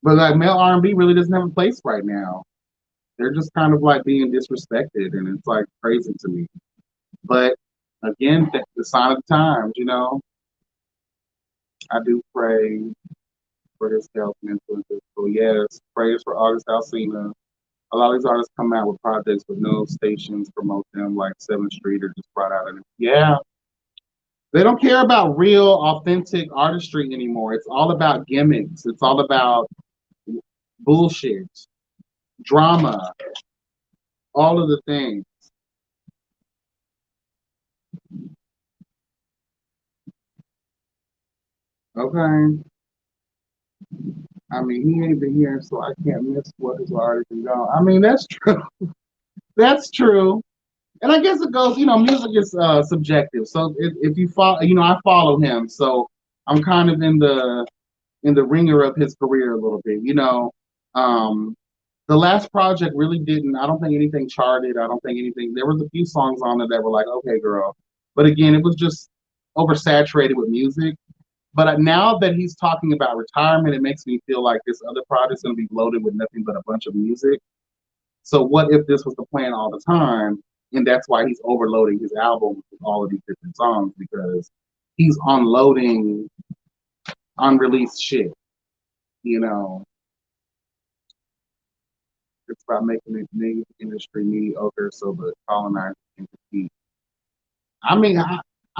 Speaker 1: But like male R&B really doesn't have a place right now. They're just kind of like being disrespected, and it's like crazy to me. But again, the sign of the times, I do pray for his health, mental and physical. Yes, prayers for August Alsina. A lot of these artists come out with projects with no stations promote them, like 7th Street or just brought out. Yeah, they don't care about real, authentic artistry anymore. It's all about gimmicks. It's all about bullshit, drama, all of the things. Okay. I mean, he ain't been here, so I can't miss what his artist can go. I mean, that's true. That's true. And I guess it goes, music is subjective. So if you follow, I follow him, so I'm kind of in the ringer of his career a little bit. Um, the last project really didn't. I don't think anything charted. I don't think anything. There was a few songs on it that were like, okay, girl, but again, it was just oversaturated with music. But now that he's talking about retirement, it makes me feel like this other project's going to be loaded with nothing but a bunch of music. So what if this was the plan all the time? And that's why he's overloading his album with all of these different songs because he's unloading unreleased shit. You know, it's about making the music industry mediocre so the colonizers can compete. I mean,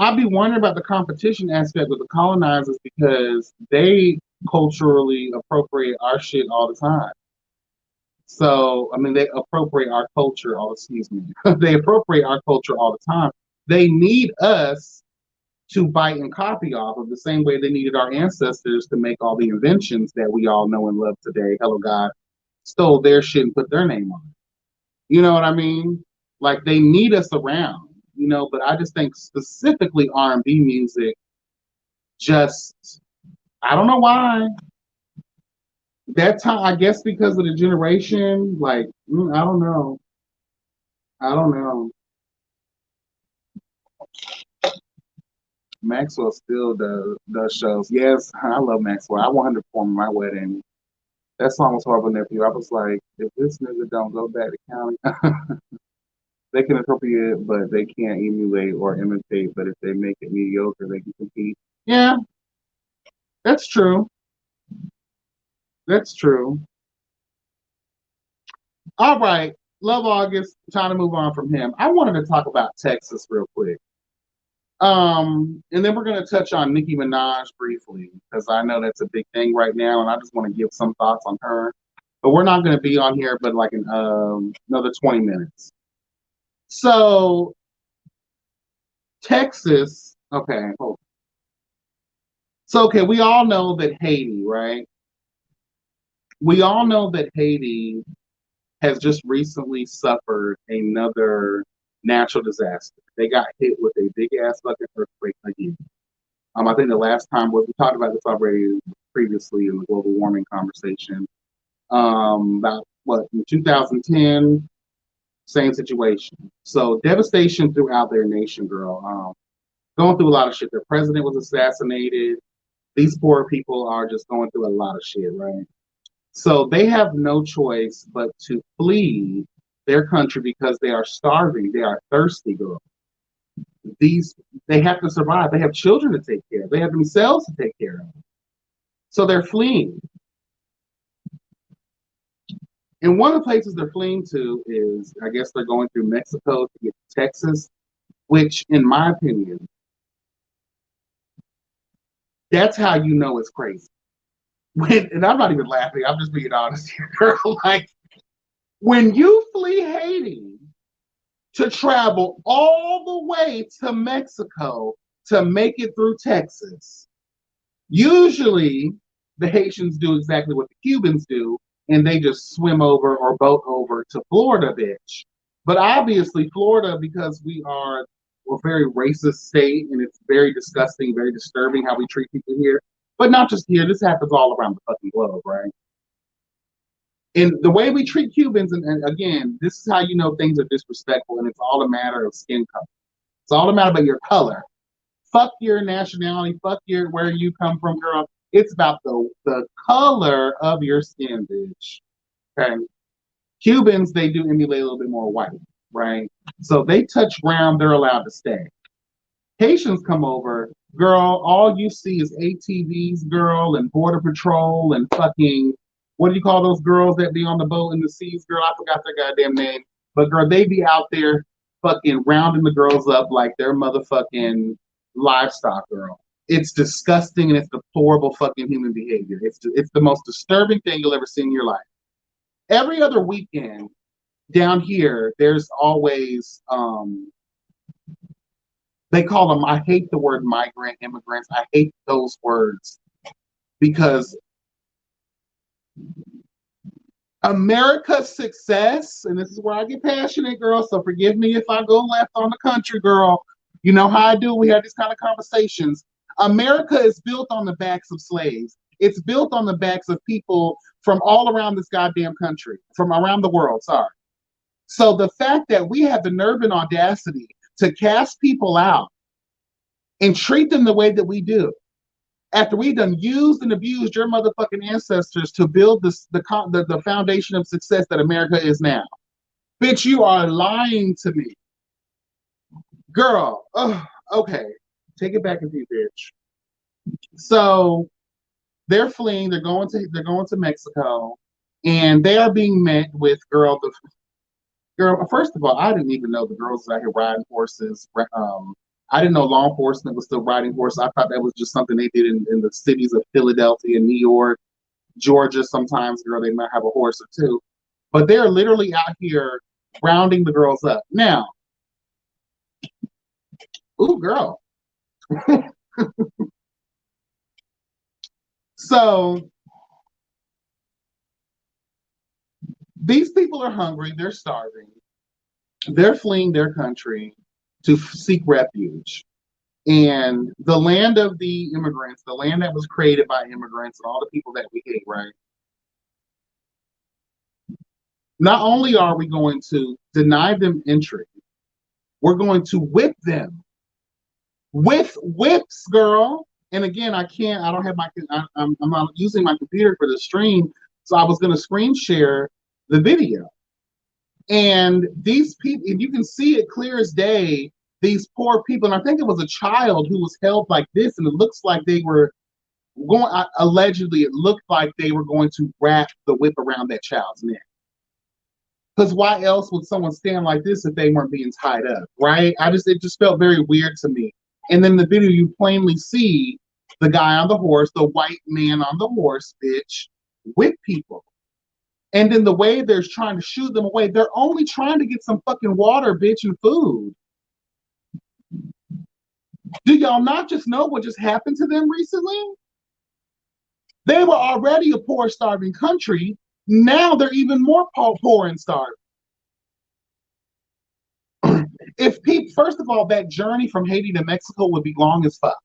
Speaker 1: I'd be wondering about the competition aspect with the colonizers because they culturally appropriate our shit all the time. So, I mean, they appropriate our culture all, excuse me, they appropriate our culture all the time. They need us to bite and copy off of the same way they needed our ancestors to make all the inventions that we all know and love today. Hello, God stole their shit and put their name on it. You know what I mean? Like they need us around, but I just think specifically R&B music just, I don't know why. That time, I guess because of the generation, like, I don't know. I don't know. Maxwell still does shows. Yes, I love Maxwell. I want him to perform my wedding. That song was horrible, nephew. I was like, if this nigga don't go back to county, they can appropriate, but they can't emulate or imitate. But if they make it mediocre, they can compete. Yeah, that's true. That's true. All right, Love August. Trying to move on from him. I wanted to talk about Texas real quick. And then we're gonna touch on Nicki Minaj briefly because I know that's a big thing right now, and I just want to give some thoughts on her. But we're not gonna be on here, but like in another 20 minutes. So Texas, okay. So okay, we all know that Haiti, right? We all know that Haiti has just recently suffered another natural disaster. They got hit with a big ass fucking earthquake again. I think the last time we talked about this already previously in the global warming conversation. About what in 2010, same situation. So devastation throughout their nation, girl. Going through a lot of shit. Their president was assassinated. These poor people are just going through a lot of shit, right? So they have no choice but to flee their country because they are starving. They are thirsty, girl. These they have to survive. They have children to take care of. They have themselves to take care of. So they're fleeing. And one of the places they're fleeing to is, I guess they're going through Mexico to get to Texas, which, in my opinion, that's how you know it's crazy. And I'm not even laughing, I'm just being honest here, girl. Like, when you flee Haiti to travel all the way to Mexico to make it through Texas, usually the Haitians do exactly what the Cubans do, and they just swim over or boat over to Florida, bitch. But obviously, Florida, because we are a very racist state and it's very disgusting, very disturbing how we treat people here. But not just here, this happens all around the fucking globe, right? And the way we treat Cubans, and again, this is how you know things are disrespectful, and it's all a matter of skin color. It's all a matter about your color. Fuck your nationality, fuck your where you come from, girl. It's about the color of your skin, bitch. Okay. Cubans, they do emulate a little bit more white, right? So they touch ground, they're allowed to stay. Haitians come over, girl, all you see is ATVs, girl, and border patrol and fucking what do you call those girls that be on the boat in the seas, girl? I forgot their goddamn name. But girl, they be out there fucking rounding the girls up like they're motherfucking livestock, girl. It's disgusting and it's deplorable fucking human behavior. It's the most disturbing thing you'll ever see in your life. Every other weekend down here, there's always they call them, I hate the word migrant immigrants. I hate those words because America's success, and this is where I get passionate, girl, so forgive me if I go left on the country, girl. You know how I do. We have these kind of conversations. America is built on the backs of slaves. It's built on the backs of people from all around this goddamn country, from around the world, sorry. So the fact that we have the nerve and audacity to cast people out and treat them the way that we do, after we done used and abused your motherfucking ancestors to build the foundation of success that America is now. Bitch, you are lying to me. Girl, okay. Take it back with you, bitch. So they're fleeing, they're going to Mexico, and they are being met with girl, first of all, I didn't even know the girls was out here riding horses. I didn't know law enforcement was still riding horses. I thought that was just something they did in the cities of Philadelphia, New York, Georgia. Sometimes, girl, they might have a horse or two. But they're literally out here rounding the girls up. Now, ooh, girl. So these people are hungry. They're starving. They're fleeing their country to seek refuge. And the land of the immigrants, the land that was created by immigrants and all the people that we hate, right? Not only are we going to deny them entry, we're going to whip them with whips, girl. And again, I can't. I don't have my. I'm not using my computer for the stream, so I was going to screen share the video. And these people, and you can see it clear as day. These poor people, and I think it was a child who was held like this, and it looks like they were going. Allegedly, it looked like they were going to wrap the whip around that child's neck. Because why else would someone stand like this if they weren't being tied up, right? It just felt very weird to me. And then in the video, you plainly see the guy on the horse, the white man on the horse, bitch, with people. And then the way they're trying to shoo them away, they're only trying to get some fucking water, bitch, and food. Do y'all not just know what just happened to them recently? They were already a poor, starving country. Now they're even more poor and starving. If people, first of all, that journey from Haiti to Mexico would be long as fuck.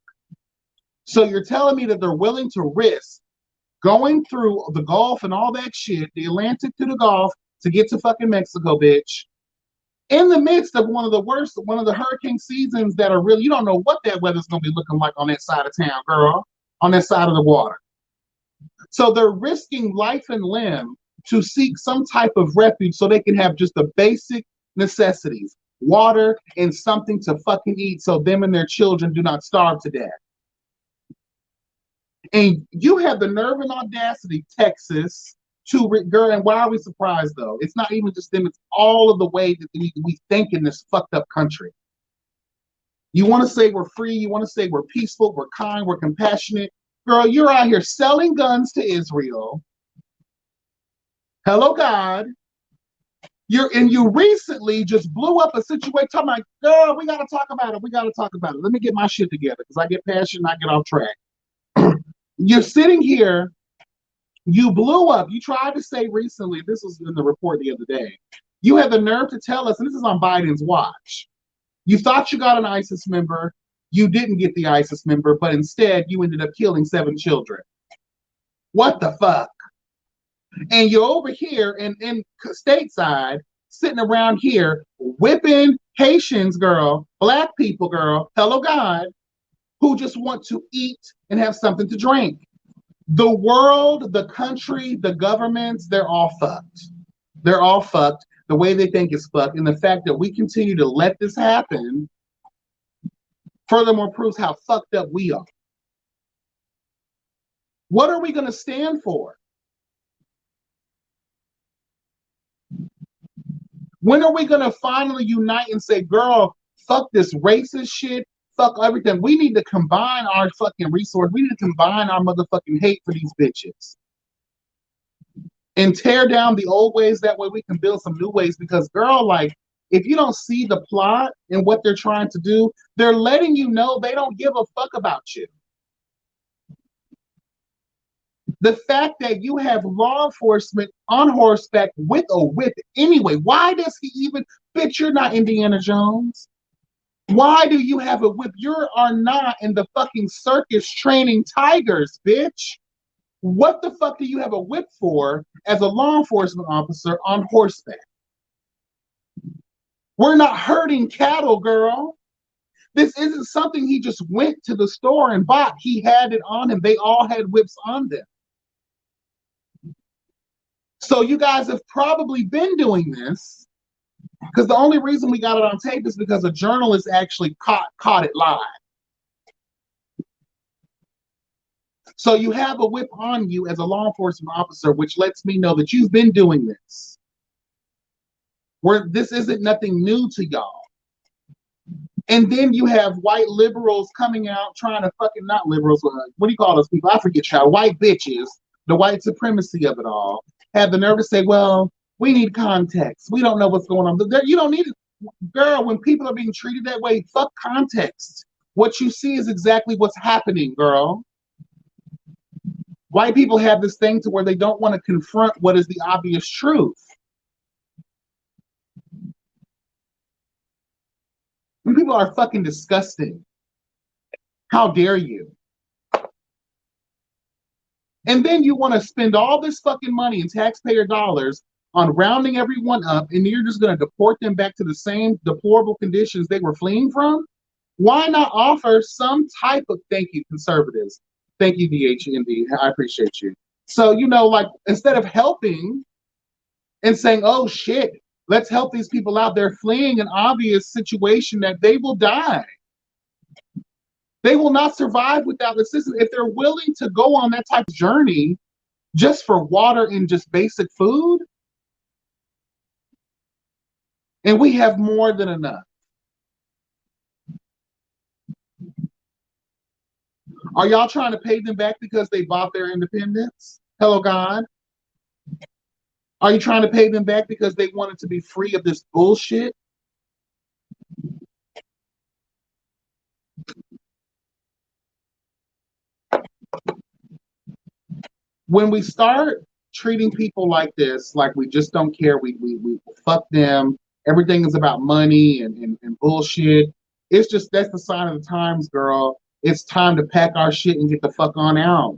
Speaker 1: So you're telling me that they're willing to risk going through the Gulf and all that shit, the Atlantic to the Gulf, to get to fucking Mexico, bitch, in the midst of one of the hurricane seasons that are really, you don't know what that weather's going to be looking like on that side of town, girl, on that side of the water. So they're risking life and limb to seek some type of refuge so they can have just the basic necessities, water and something to fucking eat so them and their children do not starve to death. And you have the nerve and audacity, Texas, girl, and why are we surprised though? It's not even just them, it's all of the way that we think in this fucked up country. You want to say we're free, you want to say we're peaceful, we're kind, we're compassionate. Girl, you're out here selling guns to Israel. Hello, God. You recently just blew up a situation. Talking about, girl, we gotta talk about it. We gotta talk about it. Let me get my shit together because I get passionate, I get off track. You're sitting here, you blew up. You tried to say recently, this was in the report the other day, you had the nerve to tell us, and this is on Biden's watch, you thought you got an ISIS member, you didn't get the ISIS member, but instead you ended up killing 7 children. What the fuck? And you're over here in stateside, sitting around here, whipping Haitians, girl, black people, girl, hello God, who just want to eat and have something to drink. The world, the country, the governments, they're all fucked. They're all fucked. The way they think is fucked. And the fact that we continue to let this happen, furthermore, proves how fucked up we are. What are we going to stand for? When are we going to finally unite and say, girl, fuck this racist shit, fuck everything. We need to combine our fucking resource. We need to combine our motherfucking hate for these bitches. And tear down the old ways. That way we can build some new ways. Because, girl, like, if you don't see the plot and what they're trying to do, they're letting you know they don't give a fuck about you. The fact that you have law enforcement on horseback with a whip anyway, why does he even, bitch, you're not Indiana Jones. Why do you have a whip? You are not in the fucking circus training tigers, bitch. What the fuck do you have a whip for as a law enforcement officer on horseback? We're not herding cattle, girl. This isn't something he just went to the store and bought. He had it on him. They all had whips on them. So you guys have probably been doing this because the only reason we got it on tape is because a journalist actually caught it live. So you have a whip on you as a law enforcement officer, which lets me know that you've been doing this. Where this isn't nothing new to y'all. And then you have white liberals coming out trying to fucking, not liberals, what do you call those people? I forget y'all, white bitches, the white supremacy of it all, have the nerve to say, well, we need context. We don't know what's going on. But you don't need it. Girl, when people are being treated that way, fuck context. What you see is exactly what's happening, girl. White people have this thing to where they don't want to confront what is the obvious truth. When people are fucking disgusting. How dare you? And then you want to spend all this fucking money and taxpayer dollars on rounding everyone up, and you're just going to deport them back to the same deplorable conditions they were fleeing from? Why not offer some type of thank you, conservatives? Thank you, DHND. I appreciate you. So, like instead of helping and saying, oh shit, let's help these people out. They're fleeing an obvious situation that they will die. They will not survive without assistance. If they're willing to go on that type of journey just for water and just basic food, and we have more than enough. Are y'all trying to pay them back because they bought their independence? Hello, God. Are you trying to pay them back because they wanted to be free of this bullshit? When we start treating people like this, like we just don't care, we fuck them, everything is about money and bullshit. It's just that's the sign of the times, girl. It's time to pack our shit and get the fuck on out.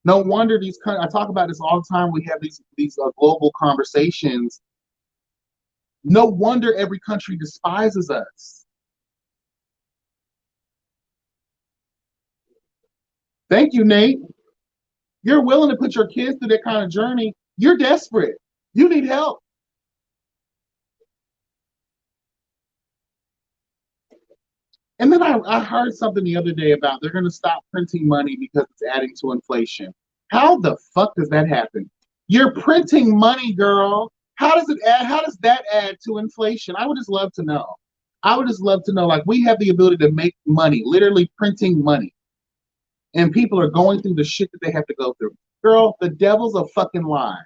Speaker 1: No wonder I talk about this all the time. We have these global conversations. No wonder every country despises us. Thank you, Nate. You're willing to put your kids through that kind of journey. You're desperate. You need help. And then I heard something the other day about they're going to stop printing money because it's adding to inflation. How the fuck does that happen? You're printing money, girl. How does it add? How does that add to inflation? I would just love to know. I would just love to know. Like we have the ability to make money, literally printing money, and people are going through the shit that they have to go through. Girl, the devil's a fucking lie.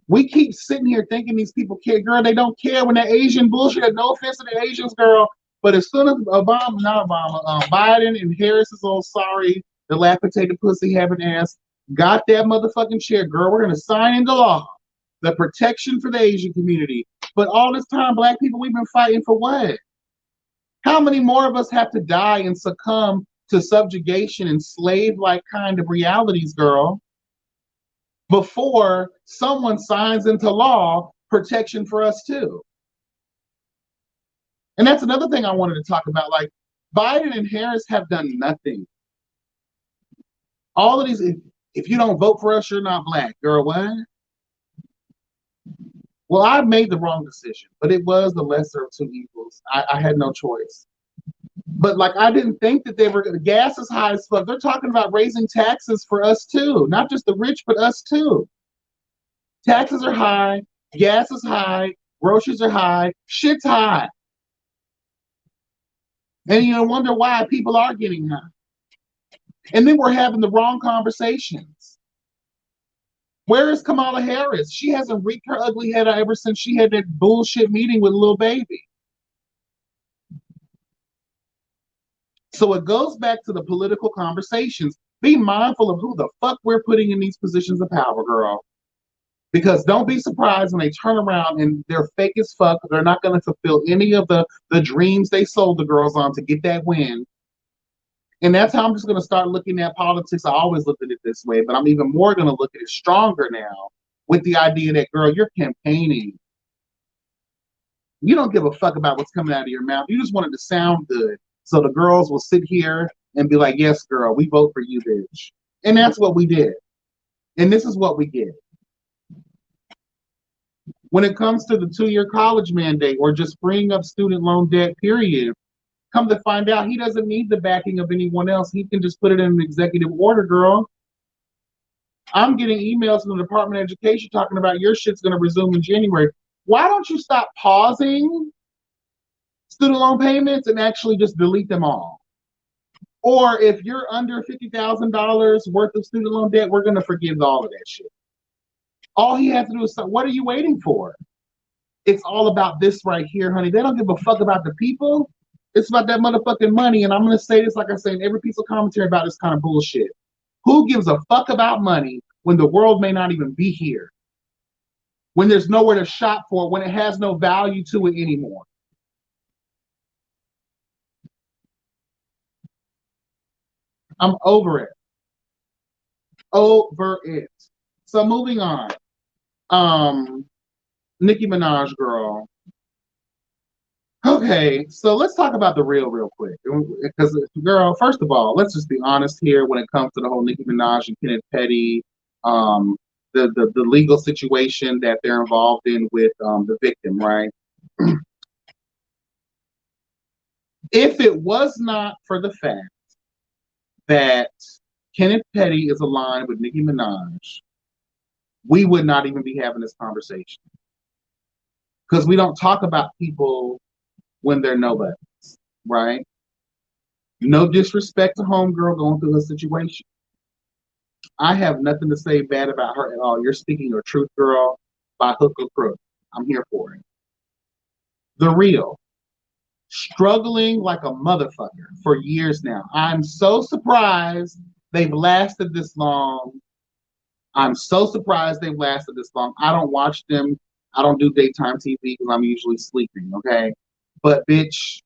Speaker 1: We keep sitting here thinking these people care. Girl, they don't care when that Asian bullshit. No offense to the Asians, girl. But as soon as Biden and Harris is all sorry, dilapidated pussy having ass, got that motherfucking chair, girl, we're going to sign into law the protection for the Asian community. But all this time, black people, we've been fighting for what? How many more of us have to die and succumb to subjugation and slave-like kind of realities, girl, before someone signs into law protection for us too? And that's another thing I wanted to talk about. Like Biden and Harris have done nothing. All of these, if you don't vote for us, you're not black. Girl, what? Well, I made the wrong decision, but it was the lesser of two evils. I had no choice. But like, I didn't think that they were. Gas is high as fuck. They're talking about raising taxes for us too, not just the rich, but us too. Taxes are high, gas is high, groceries are high, shit's high. And you wonder why people are getting high. And then we're having the wrong conversations. Where is Kamala Harris? She hasn't reeked her ugly head out ever since she had that bullshit meeting with Lil Baby. So it goes back to the political conversations. Be mindful of who the fuck we're putting in these positions of power, girl. Because don't be surprised when they turn around and they're fake as fuck. They're not going to fulfill any of the dreams they sold the girls on to get that win. And that's how I'm just going to start looking at politics. I always looked at it this way, but I'm even more going to look at it stronger now with the idea that, girl, you're campaigning. You don't give a fuck about what's coming out of your mouth. You just want it to sound good. So the girls will sit here and be like, yes, girl, we vote for you, bitch. And that's what we did. And this is what we get. When it comes to the 2-year college mandate or just freeing up student loan debt, period, come to find out he doesn't need the backing of anyone else. He can just put it in an executive order, girl. I'm getting emails from the Department of Education talking about your shit's going to resume in January. Why don't you stop pausing student loan payments and actually just delete them all? Or if you're under $50,000 worth of student loan debt, we're going to forgive all of that shit. All he has to do is stop. What are you waiting for? It's all about this right here, honey. They don't give a fuck about the people. It's about that motherfucking money. And I'm going to say this like I say in every piece of commentary about this kind of bullshit. Who gives a fuck about money when the world may not even be here? When there's nowhere to shop for, when it has no value to it anymore? I'm over it. Over it. So moving on. Nicki Minaj, girl. Okay, so let's talk about the real quick. Because, girl, first of all, let's just be honest here when it comes to the whole Nicki Minaj and Kenneth Petty, um, the legal situation that they're involved in with the victim, right? If it was not for the fact that Kenneth Petty is aligned with Nicki Minaj, we would not even be having this conversation. Because we don't talk about people when they're nobodies, right? No disrespect to homegirl going through her situation. I have nothing to say bad about her at all. You're speaking your truth, girl, by hook or crook. I'm here for it. The real. Struggling like a motherfucker for years now. I'm so surprised they've lasted this long. I'm so surprised they've lasted this long. I don't watch them. I don't do daytime TV because I'm usually sleeping, okay? But bitch,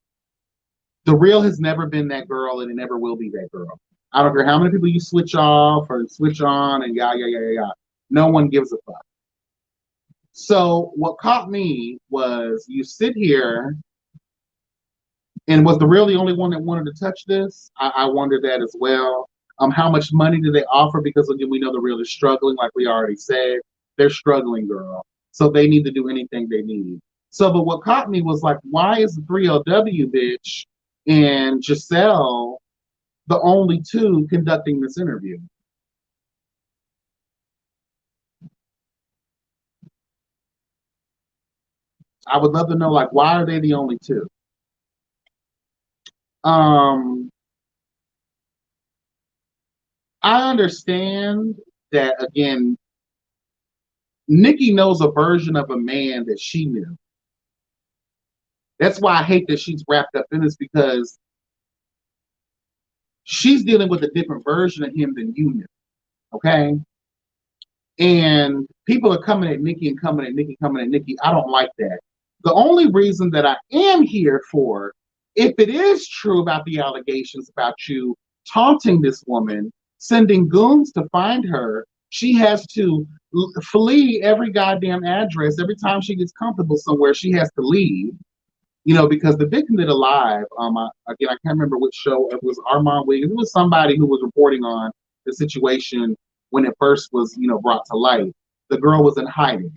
Speaker 1: the real has never been that girl and it never will be that girl. I don't care how many people you switch off or switch on and yeah. No one gives a fuck. So what caught me was you sit here and was the real the only one that wanted to touch this? I wondered that as well. How much money do they offer? Because again, we know the real is struggling, like we already said. They're struggling, girl. So they need to do anything they need. So, but what caught me was like, why is the 3LW bitch and Giselle the only two conducting this interview? I would love to know, like, why are they the only two? Um, I understand that again, Nikki knows a version of a man that she knew. That's why I hate that she's wrapped up in this because she's dealing with a different version of him than you knew. Okay. And people are coming at Nikki and coming at Nikki, coming at Nikki. I don't like that. The only reason that I am here for, if it is true about the allegations about you taunting this woman, sending goons to find her, she has to flee every goddamn address. Every time she gets comfortable somewhere, she has to leave. Because the victim did a live. Again, I can't remember which show it was. Armand Wiggins. It was somebody who was reporting on the situation when it first was, brought to light. The girl was in hiding,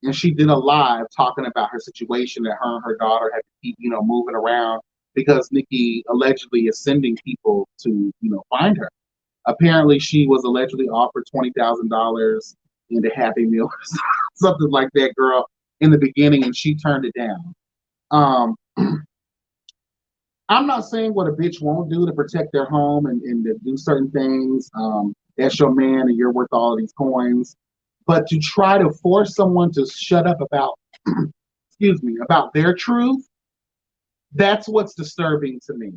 Speaker 1: and she did a live talking about her situation that her and her daughter had to keep, moving around because Nikki allegedly is sending people to, find her. Apparently, she was allegedly offered $20,000 in the Happy Meal, something like that, girl, in the beginning, and she turned it down. Um, I'm not saying what a bitch won't do to protect their home and to do certain things. That's your man and you're worth all of these coins. But to try to force someone to shut up about, excuse me, about their truth, that's what's disturbing to me.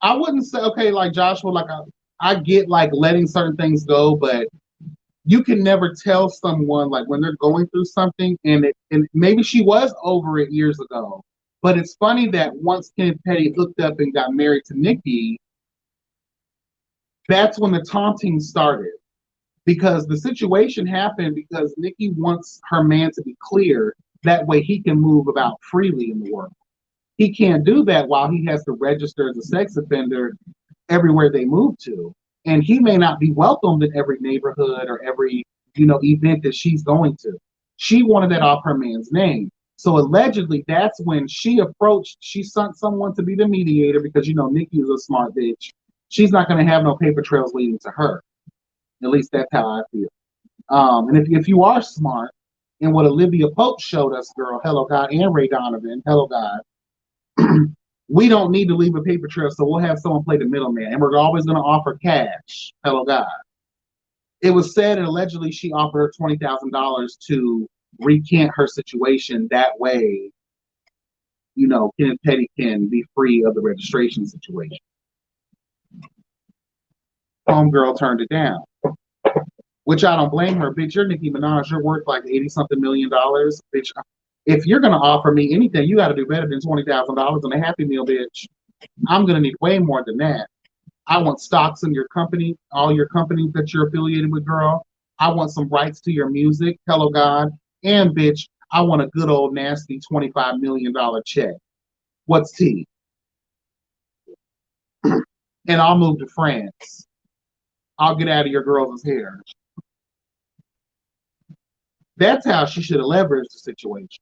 Speaker 1: I wouldn't say, okay, like Joshua, like I get like letting certain things go, but you can never tell someone like when they're going through something and maybe she was over it years ago. But it's funny that once Kenneth Petty hooked up and got married to Nikki, that's when the taunting started. Because the situation happened because Nikki wants her man to be clear. That way he can move about freely in the world. He can't do that while he has to register as a sex offender everywhere they move to. And he may not be welcomed in every neighborhood or every, event that she's going to. She wanted that off her man's name. So allegedly, that's when she sent someone to be the mediator because, Nikki is a smart bitch. She's not going to have no paper trails leading to her. At least that's how I feel. And if you are smart, and what Olivia Pope showed us, girl, hello God, and Ray Donovan, hello God, we don't need to leave a paper trail, so we'll have someone play the middleman, and we're always going to offer cash. Hello, God. It was said, and allegedly, she offered her $20,000 to recant her situation. That way, Kenneth Petty can be free of the registration situation. Homegirl turned it down, which I don't blame her. Bitch, you're Nicki Minaj. You're worth like 80-something million dollars. Bitch, if you're going to offer me anything, you got to do better than $20,000 on a Happy Meal, bitch. I'm going to need way more than that. I want stocks in your company, all your companies that you're affiliated with, girl. I want some rights to your music. Hello, God. And bitch, I want a good old nasty $25 million check. What's tea? And I'll move to France. I'll get out of your girl's hair. That's how she should have leveraged the situation.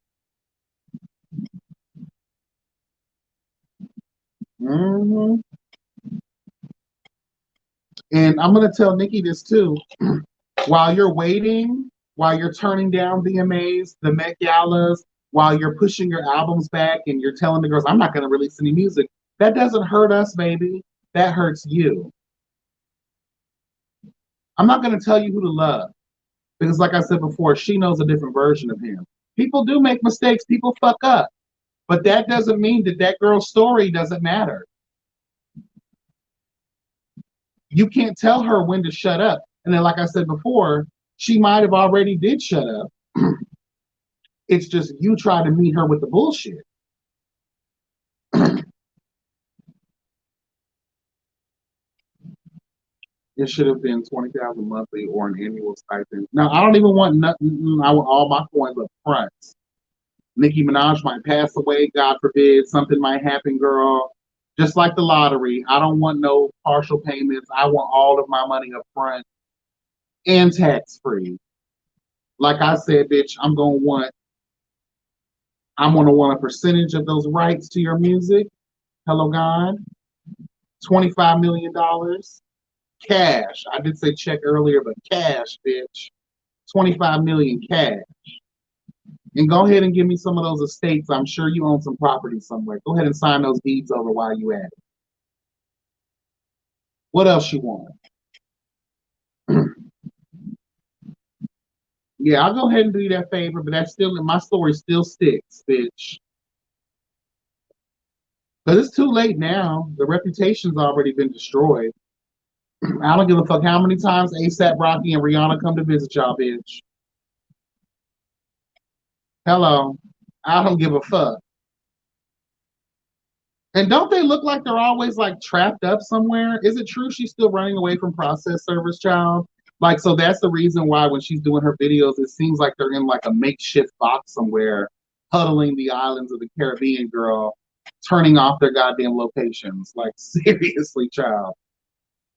Speaker 1: Mm-hmm. And I'm going to tell Nicki this too. While you're waiting, while you're turning down VMAs, the Met Galas, while you're pushing your albums back and you're telling the girls, I'm not going to release any music, that doesn't hurt us, baby. That hurts you. I'm not going to tell you who to love because, like I said before, she knows a different version of him. People do make mistakes, people fuck up, but that doesn't mean that that girl's story doesn't matter. You can't tell her when to shut up. And then, like I said before, she might have already did shut up. It's just you try to meet her with the bullshit. It should have been 20,000 monthly or an annual stipend. Now I don't even want nothing. I want all my coins up front. Nicki Minaj might pass away, God forbid. Something might happen, girl. Just like the lottery, I don't want no partial payments. I want all of my money up front and tax free. Like I said, bitch, I'm gonna want a percentage of those rights to your music. Hello, God. $25 million cash. I did say check earlier, but cash, bitch. 25 million cash. And go ahead and give me some of those estates. I'm sure you own some property somewhere. Go ahead and sign those deeds over while you at it. What else you want? Yeah, I'll go ahead and do you that favor, but that's still my story still sticks, bitch. Because it's too late now. The reputation's already been destroyed. I don't give a fuck how many times ASAP Rocky and Rihanna come to visit y'all, bitch. Hello. I don't give a fuck. And don't they look like they're always like trapped up somewhere? Is it true she's still running away from process service child? Like, so that's the reason why when she's doing her videos, it seems like they're in like a makeshift box somewhere, huddling the islands of the Caribbean, girl, turning off their goddamn locations. Like, seriously, child.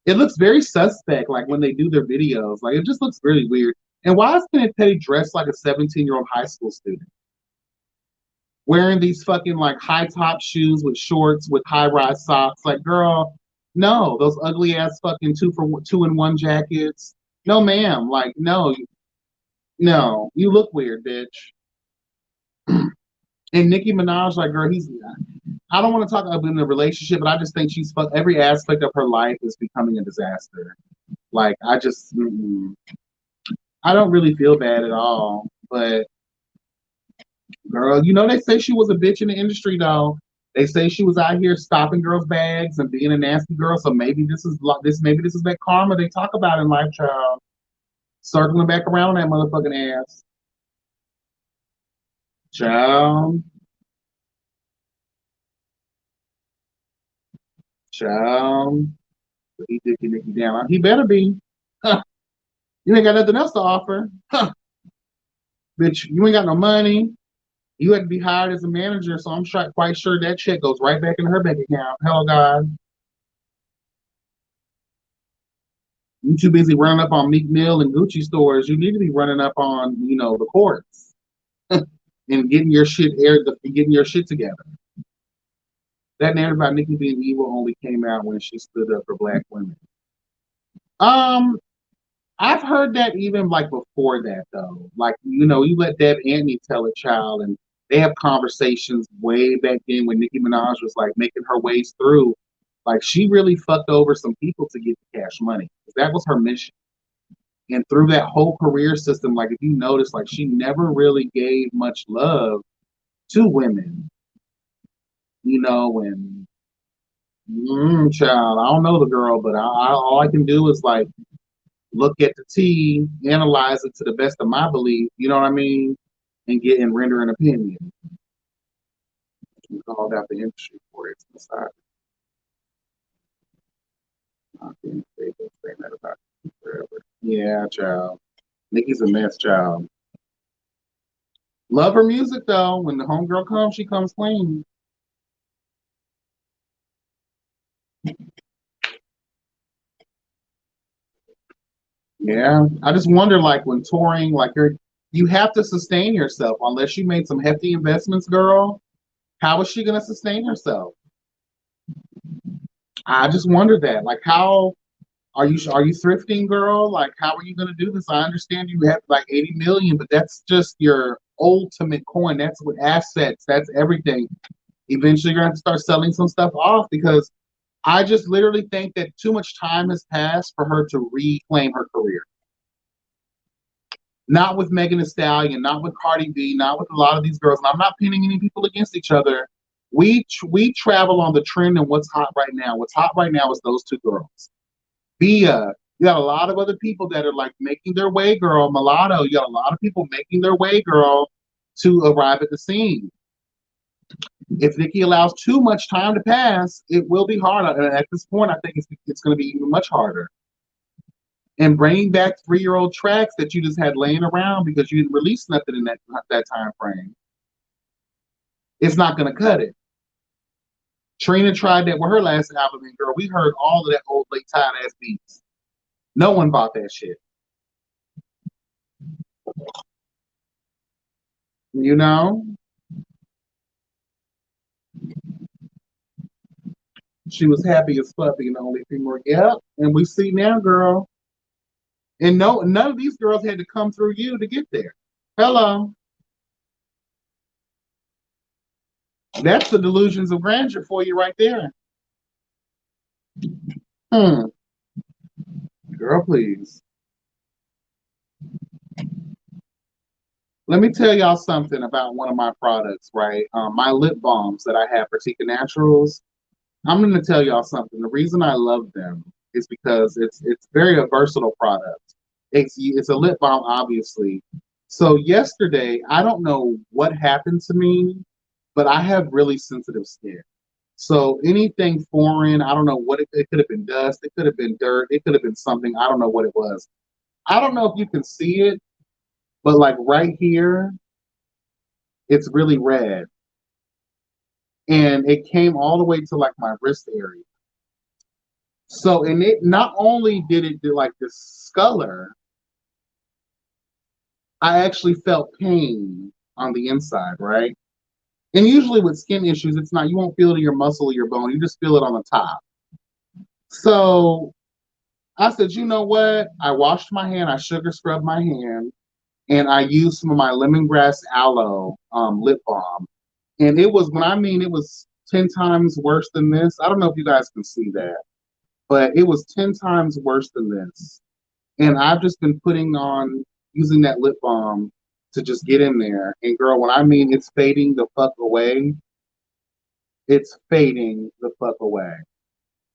Speaker 1: It looks very suspect, like when they do their videos. Like, it just looks really weird. And why is Kenneth Petty dressed like a 17-year-old high school student? Wearing these fucking like high top shoes with shorts with high rise socks. Like, girl, no, those ugly ass fucking 2-in-1 jackets. No, ma'am. Like, no, no, you look weird, bitch. And Nicki Minaj, like, girl, I don't want to talk about in a relationship, but I just think she's every aspect of her life is becoming a disaster. Like, I don't really feel bad at all, but girl, you know they say she was a bitch in the industry though. They say she was out here stopping girls' bags and being a nasty girl. So maybe maybe this is that karma they talk about in life, child. Circling back around on that motherfucking ass. Child. Child. He dicking Nicki down. He better be. Huh. You ain't got nothing else to offer. Huh. Bitch, you ain't got no money. You had to be hired as a manager, so I'm quite sure that check goes right back into her bank account. Hell, God. You too busy running up on Meek Mill and Gucci stores. You need to be running up on, the courts and getting your shit getting your shit together. That narrative about Nicki being evil only came out when she stood up for black women. I've heard that even like before that though. Like, you let Deb Antony tell a child and they have conversations way back then when Nicki Minaj was like making her ways through. Like she really fucked over some people to get the cash money. That was her mission. And through that whole career system, like if you notice, like she never really gave much love to women, and child, I don't know the girl, but all I can do is like look at the tea, analyze it to the best of my belief, you know what I mean, and render an opinion. We called out the industry for it. I can't say that about you forever. Yeah, child. Nicki's a mess, child. Love her music though. When the homegirl comes, she comes clean. Yeah. I just wonder, like, when touring, like, you have to sustain yourself unless you made some hefty investments, girl. How is she gonna sustain herself? I just wonder that. Like, how are you thrifting, girl? Like, how are you gonna do this? I understand you have like 80 million, but that's just your ultimate coin. That's what assets. That's everything. Eventually, you're gonna have to start selling some stuff off because I just literally think that too much time has passed for her to reclaim her career. Not with Megan Thee Stallion, not with Cardi B, not with a lot of these girls. And I'm not pinning any people against each other. We travel on the trend and what's hot right now. What's hot right now is those two girls. Bia, you got a lot of other people that are like making their way, girl. Mulatto, you got a lot of people making their way, girl, to arrive at the scene. If Nicki allows too much time to pass, it will be hard. And at this point, I think it's going to be even much harder. And bringing back 3-year-old tracks that you just had laying around because you didn't release nothing in that time frame, it's not going to cut it. Trina tried that with her last album, and girl, we heard all of that old late tired ass beats. No one bought that shit. You know, she was happy as fuck being the only female. Yep, and we see now, girl. And no, none of these girls had to come through you to get there. Hello, that's the delusions of grandeur for you right there. Hmm. Girl, please. Let me tell y'all something about one of my products, right? My lip balms that I have for Tika Naturals. I'm going to tell y'all something. The reason I love them is because it's very a versatile product. It's a lip balm, obviously. So yesterday, I don't know what happened to me, but I have really sensitive skin. So anything foreign, I don't know what it could have been dust, it could have been dirt, it could have been something. I don't know what it was. I don't know if you can see it, but like right here, it's really red. And it came all the way to like my wrist area. So, and it not only did it do like discolor, I actually felt pain on the inside, right? And usually with skin issues, it's not, you won't feel it in your muscle or your bone, you just feel it on the top. So I said, you know what? I washed my hand, I sugar scrubbed my hand, and I used some of my lemongrass aloe lip balm. And it was, when I mean it was 10 times worse than this. I don't know if you guys can see that, but it was 10 times worse than this. And I've just been putting on, using that lip balm to just get in there. And girl, when I mean it's fading the fuck away, it's fading the fuck away.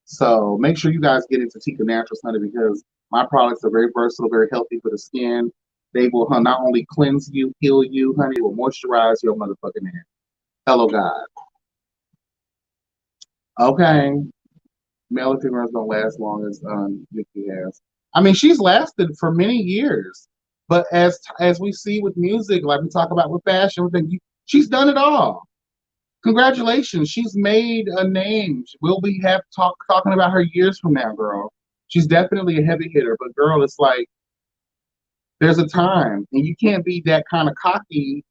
Speaker 1: So make sure you guys get into Tika Naturals, honey, because my products are very versatile, very healthy for the skin. They will not only cleanse you, heal you, honey, they will moisturize your motherfucking hair. Hello, God. Okay. Male and females don't last long as Nicki has. I mean, she's lasted for many years, but as we see with music, like we talk about with fashion, everything, she's done it all. Congratulations, she's made a name. We'll be talking about her years from now, girl. She's definitely a heavy hitter, but girl, it's like there's a time, and you can't be that kind of cocky,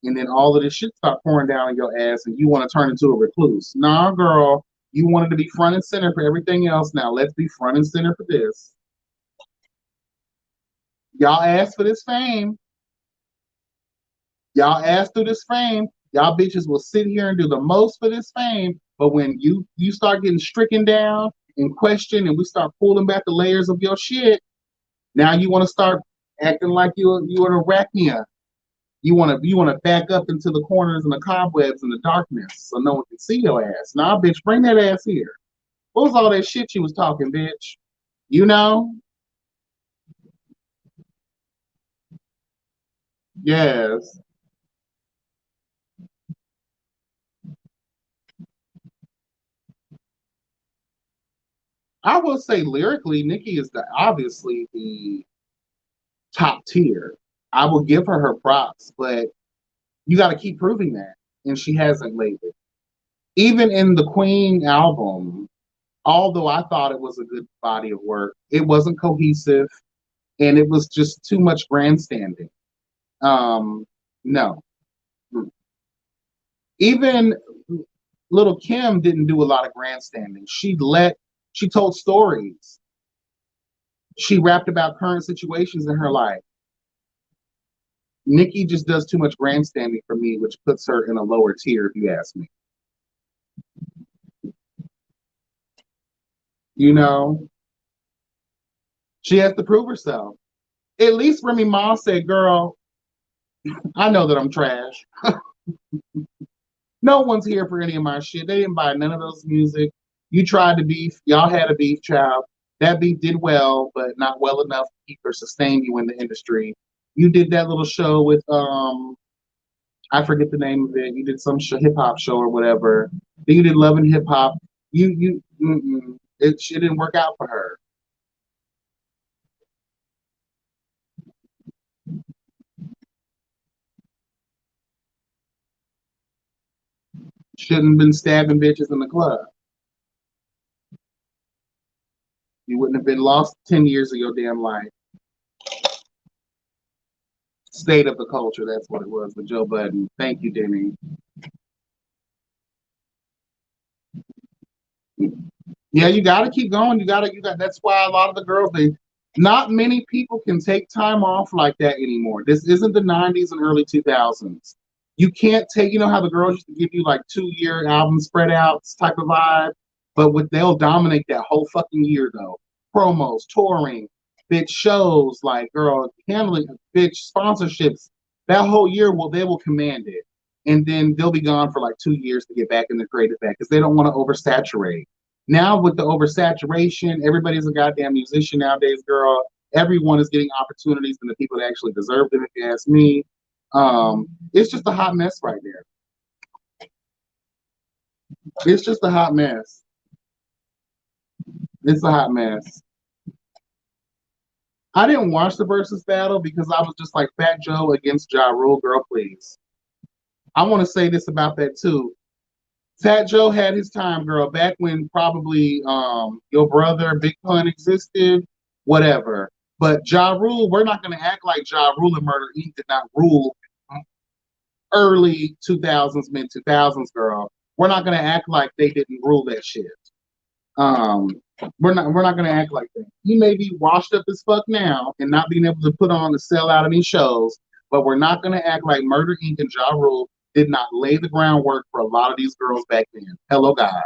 Speaker 1: and then all of this shit start pouring down on your ass, and you want to turn into a recluse. Nah, girl, you wanted to be front and center for everything else. Now let's be front and center for this. Y'all asked for this fame. Y'all asked for this fame. Y'all bitches will sit here and do the most for this fame. But when you start getting stricken down and questioned, and we start pulling back the layers of your shit, now you want to start acting like you're an arachnia. You want to back up into the corners and the cobwebs and the darkness so no one can see your ass. Nah, bitch, bring that ass here. What was all that shit you was talking, bitch? You know? Yes. I will say lyrically, Nicki is obviously the top tier. I will give her props, but you got to keep proving that, and she hasn't lately. Even in the Queen album, although I thought it was a good body of work, it wasn't cohesive, and it was just too much grandstanding. No. Even Little Kim didn't do a lot of grandstanding. She told stories. She rapped about current situations in her life. Nicki just does too much grandstanding for me, which puts her in a lower tier, if you ask me. You know, she has to prove herself. At least Remy Ma said, girl, I know that I'm trash. No one's here for any of my shit. They didn't buy none of those music. You tried to beef. Y'all had a beef, child. That beef did well, but not well enough to keep or sustain you in the industry. You did that little show with I forget the name of it. You did some hip hop show or whatever. Then you did Love and Hip Hop. It didn't work out for her. Shouldn't have been stabbing bitches in the club. You wouldn't have been lost 10 years of your damn life. State of the culture, that's what it was with Joe Budden. Thank you, Denny. Yeah, you got to keep going. You got. That's why a lot of the girls, not many people can take time off like that anymore. This isn't the 90s and early 2000s. You can't take, you know how the girls used to give you like 2-year album spread outs type of vibe, but they'll dominate that whole fucking year though. Promos, touring, bitch shows, like girl handling, bitch sponsorships. That whole year, they will command it, and then they'll be gone for like 2 years to get back in the creative back because they don't want to oversaturate. Now with the oversaturation, everybody's a goddamn musician nowadays, girl. Everyone is getting opportunities and the people that actually deserve them, if you ask me. It's just a hot mess right there. It's just a hot mess. It's a hot mess. I didn't watch the versus battle because I was just like Fat Joe against Ja Rule, girl, please. I want to say this about that too. Fat Joe had his time, girl, back when probably your brother Big Pun existed, whatever. But Ja Rule, we're not going to act like Ja Rule and Murder Inc. did not rule early 2000s, mid 2000s, girl. We're not going to act like they didn't rule that shit. Um, we're not going to act like that. He may be washed up as fuck now and not being able to put on to sell out any shows, but we're not going to act like Murder Inc. and Ja Rule did not lay the groundwork for a lot of these girls back then. Hello, God.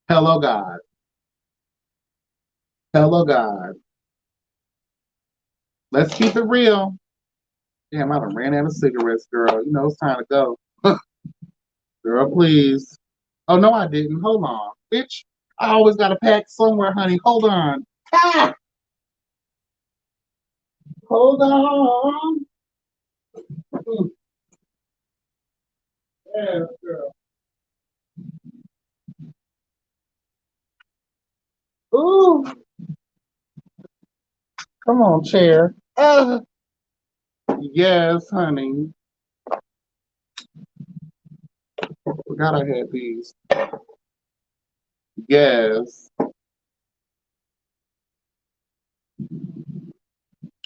Speaker 1: Hello, God. Hello, God. Let's keep it real. Damn, I done ran out of cigarettes, girl. You know, it's time to go. Girl, please. Oh, no, I didn't. Hold on. Bitch, I always got a pack somewhere, honey. Hold on. Ah! Hold on. Yeah, girl. Ooh. Come on, chair. Yes, honey. Forgot I had these. Yes.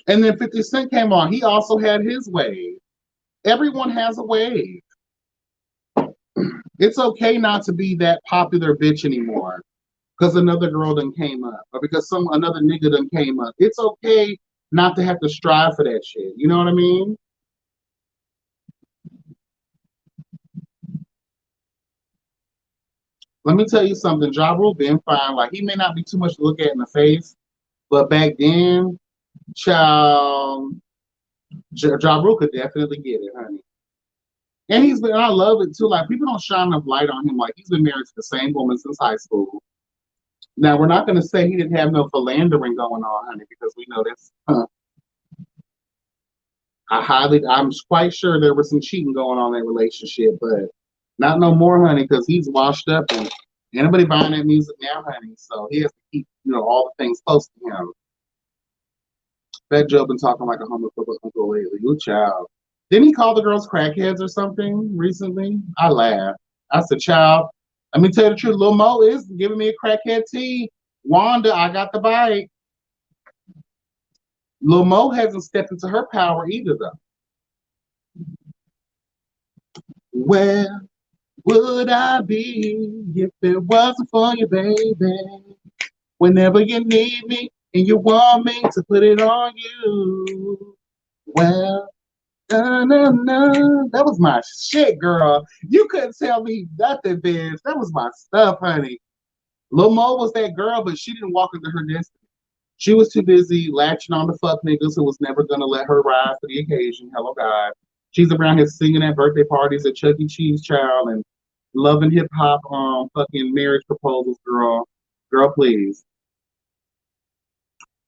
Speaker 1: And then 50 Cent came on. He also had his wave. Everyone has a wave. It's okay not to be that popular bitch anymore because another girl done came up or because another nigga done came up. It's okay not to have to strive for that shit. You know what I mean? Let me tell you something. Ja Rule been fine. Like he may not be too much to look at in the face, but back then, child, Ja Rule could definitely get it, honey. And I love it too. Like people don't shine enough light on him. Like he's been married to the same woman since high school. Now we're not going to say he didn't have no philandering going on, honey, because we know that's. I'm quite sure there was some cheating going on in that relationship, but not no more, honey, because he's washed up and Anybody buying that music now, honey? So he has to keep, all the things close to him. Fat Joe been talking like a homophobic uncle lately. Ooh, child. Didn't he call the girls crackheads or something recently? I laughed. I said, child, let me tell you the truth. Lil Mo is giving me a crackhead tea. Wanda, I got the bite. Lil Mo hasn't stepped into her power either, though. Where would I be if it wasn't for you, baby? Whenever you need me and you want me to put it on you. Well, that was my shit, girl. You couldn't tell me nothing, bitch. That was my stuff, honey. Lil Mo was that girl, but she didn't walk into her destiny. She was too busy latching on to fuck niggas who was never gonna let her rise to the occasion. Hello, God. She's around here singing at birthday parties at Chuck E. Cheese, child, and loving hip hop, fucking marriage proposals, girl. Girl, please.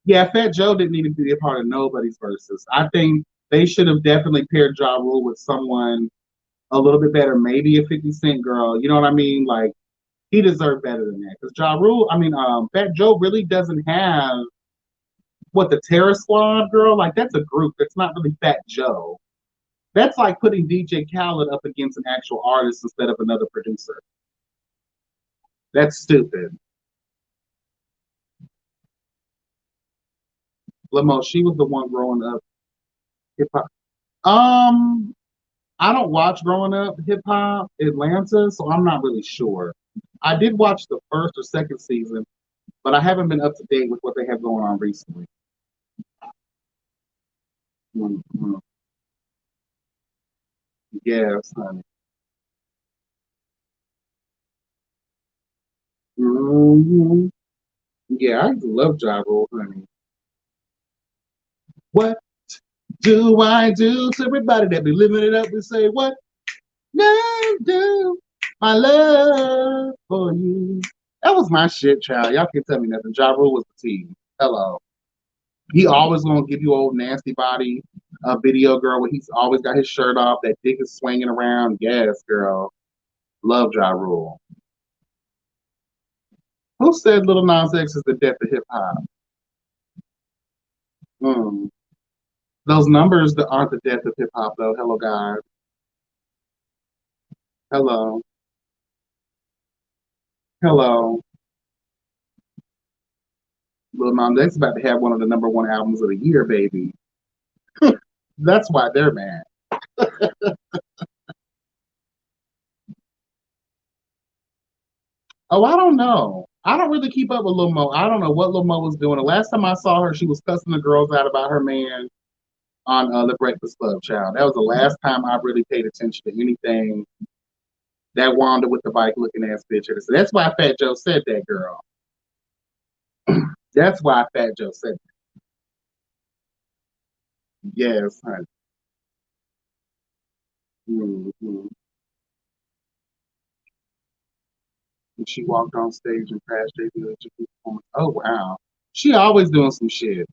Speaker 1: Yeah, Fat Joe didn't need to be a part of nobody's verses. I think they should have definitely paired Ja Rule with someone a little bit better, maybe a 50 Cent girl. You know what I mean? Like, he deserved better than that. Because Ja Rule, Fat Joe really doesn't have what the Terror Squad girl. Like, that's a group. That's not really Fat Joe. That's like putting DJ Khaled up against an actual artist instead of another producer. That's stupid. Lamo, she was the one growing up hip hop. Um, I don't watch growing up hip hop Atlanta, so I'm not really sure. I did watch the first or second season, but I haven't been up to date with what they have going on recently. Mm-hmm. Yes, honey. Mm-hmm. Yeah, I love Ja Rule, honey. What do I do to everybody that be living it up and say, what now do my love for you? That was my shit, child. Y'all can't tell me nothing. Ja Rule was the team. Hello. He always gonna give you old nasty body video girl where he's always got his shirt off, that dick is swinging around. Yes, girl. Love Ja Rule. Who said Little Nas X is the death of hip hop? Mm. Those numbers that aren't the death of hip hop though. Hello guys. Hello. Hello. Lil Nas X about to have one of the number one albums of the year, baby. That's why they're mad. Oh, I don't know. I don't really keep up with Lil Mo. I don't know what Lil Mo was doing. The last time I saw her, she was cussing the girls out about her man on the Breakfast Club, child. That was the last time I really paid attention to anything that Wanda with the bike looking ass bitch. So that's why Fat Joe said that, girl. That's why Fat Joe said that. Yes, honey. Mm-hmm. And she walked on stage and crashed their performance. Oh wow. She always doing some shit.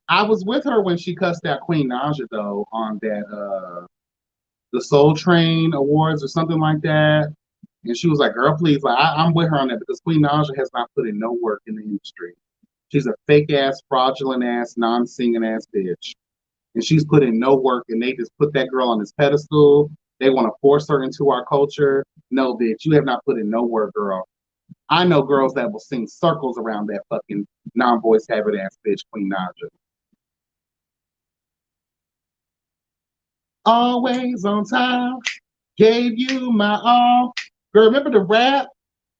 Speaker 1: I was with her when she cussed out Queen Naja though on that the Soul Train Awards or something like that. And she was like, girl, please, like I'm with her on that because Queen Naja has not put in no work in the industry. She's a fake ass, fraudulent ass, non-singing ass bitch. And she's put in no work and they just put that girl on this pedestal. They want to force her into our culture. No, bitch, you have not put in no work, girl. I know girls that will sing circles around that fucking non-voice habit ass bitch, Queen Naja. Always on time, gave you my all. Girl, remember the rap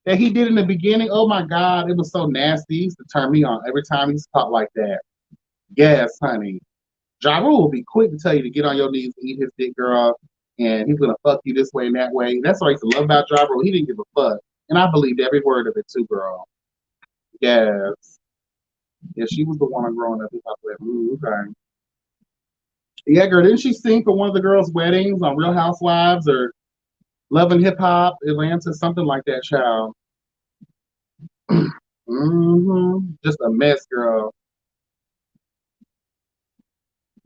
Speaker 1: that he did in the beginning? Oh my God, it was so nasty. He used to turn me on every time he talked like that. Yes, honey. Ja Rule will be quick to tell you to get on your knees and eat his dick, girl, and he's gonna fuck you this way and that way. That's what I used to love about Ja Rule. He didn't give a fuck, and I believed every word of it too, girl. Yes, yeah, she was the one growing up. Okay. Yeah, girl, didn't she sing for one of the girls' weddings on Real Housewives or Love and Hip Hop Atlanta, something like that, child? Just a mess, girl.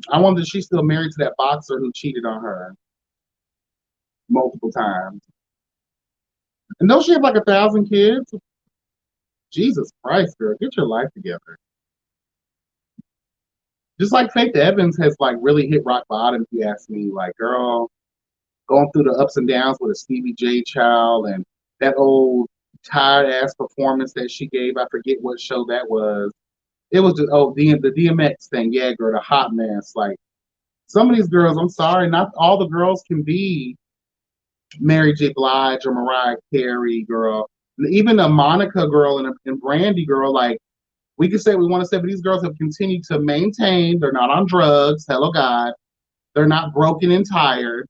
Speaker 1: I wonder if she's still married to that boxer who cheated on her multiple times. And don't she have like 1,000 kids? Jesus Christ, girl, get your life together. Just like Faith Evans has like really hit rock bottom, if you ask me. Like, girl, going through the ups and downs with a Stevie J child and that old tired ass performance that she gave. I forget what show that was. It was just the DMX thing. Yeah, girl, the hot mess. Like some of these girls, I'm sorry, not all the girls can be Mary J. Blige or Mariah Carey, girl. Even a Monica girl and Brandy girl, like we can say we want to say, but these girls have continued to maintain. They're not on drugs. Hello, God. They're not broken and tired.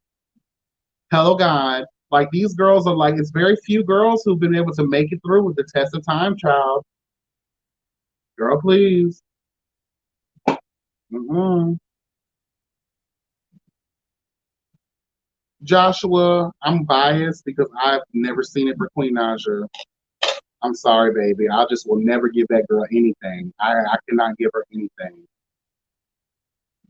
Speaker 1: Hello, God. Like these girls are like, it's very few girls who've been able to make it through with the test of time, child. Girl, please. Mm-mm. Joshua, I'm biased because I've never seen it for Queen Naja. I'm sorry, baby. I just will never give that girl anything. I cannot give her anything.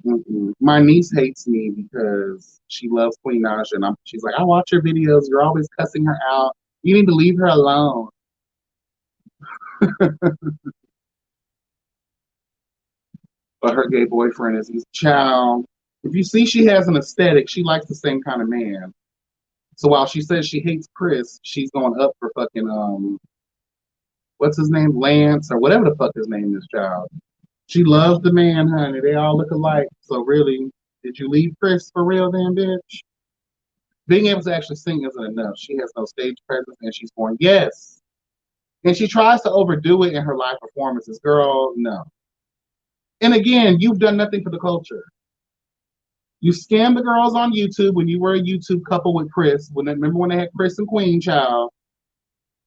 Speaker 1: Mm-mm. My niece hates me because she loves Queen Naja, and she's like, I watch your videos. You're always cussing her out. You need to leave her alone. But her gay boyfriend is his child. If you see she has an aesthetic, she likes the same kind of man. So while she says she hates Chris, she's going up for fucking what's his name, Lance or whatever the fuck his name is, child. She loves the man, honey. They all look alike. So really, did you leave Chris for real, then, bitch? Being able to actually sing isn't enough. She has no stage presence, and she's going yes. And she tries to overdo it in her live performances. Girl, no. And again, you've done nothing for the culture. You scammed the girls on YouTube when you were a YouTube couple with Chris. Remember when they had Chris and Queen, child?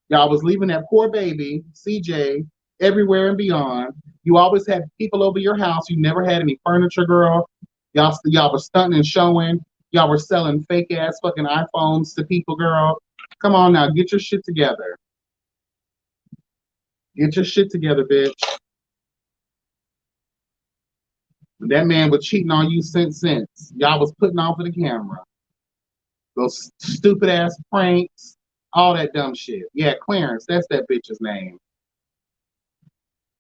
Speaker 1: Y'all was leaving that poor baby, CJ, everywhere and beyond. You always had people over your house. You never had any furniture, girl. Y'all were stunting and showing. Y'all were selling fake ass fucking iPhones to people, girl. Come on now, get your shit together. Get your shit together, bitch. That man was cheating on you since. Y'all was putting on for the camera. Those stupid ass pranks, all that dumb shit. Yeah, Clarence, that's that bitch's name.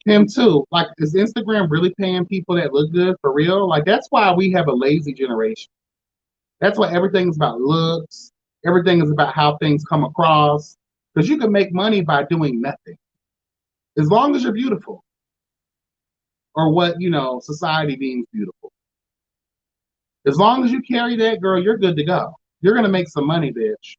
Speaker 1: Him too. Like, is Instagram really paying people that look good for real? Like, that's why we have a lazy generation. That's why everything is about looks. Everything is about how things come across. Because you can make money by doing nothing. As long as you're beautiful. Or what, society deems beautiful. As long as you carry that, girl, you're good to go. You're going to make some money, bitch.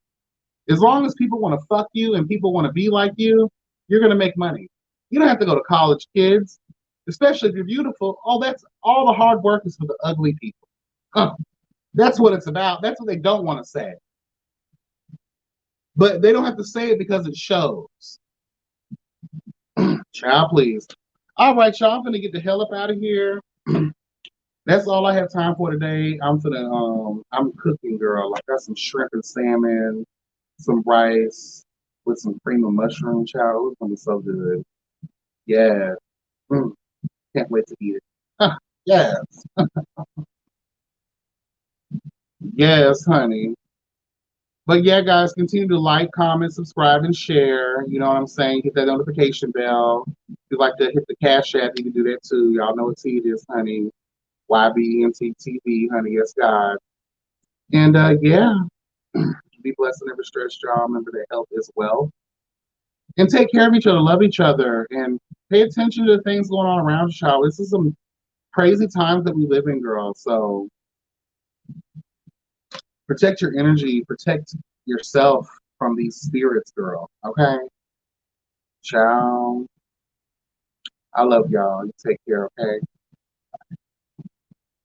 Speaker 1: As long as people want to fuck you and people want to be like you, you're going to make money. You don't have to go to college, kids, especially if you're beautiful. That's all the hard work is for the ugly people. That's what it's about. That's what they don't want to say. But they don't have to say it because it shows. Child, please. All right, y'all. I'm going to get the hell up out of here. That's all I have time for today. I'm cooking, girl. I got some shrimp and salmon, some rice with some cream of mushroom, child. It's going to be so good. Yeah. Can't wait to eat it. Yes. Yes, honey. But yeah, guys, continue to like, comment, subscribe, and share. You know what I'm saying? Hit that notification bell. If you'd like to hit the Cash App, you can do that too. Y'all know what it is, honey. YBENT honey. Yes, God. And yeah, be blessed and never stressed, y'all. Remember that health is wealth. And take care of each other, love each other, and pay attention to the things going on around y'all. This is some crazy times that we live in, girl. So protect your energy, protect yourself from these spirits, girl. Okay? Ciao. I love y'all. You take care, okay?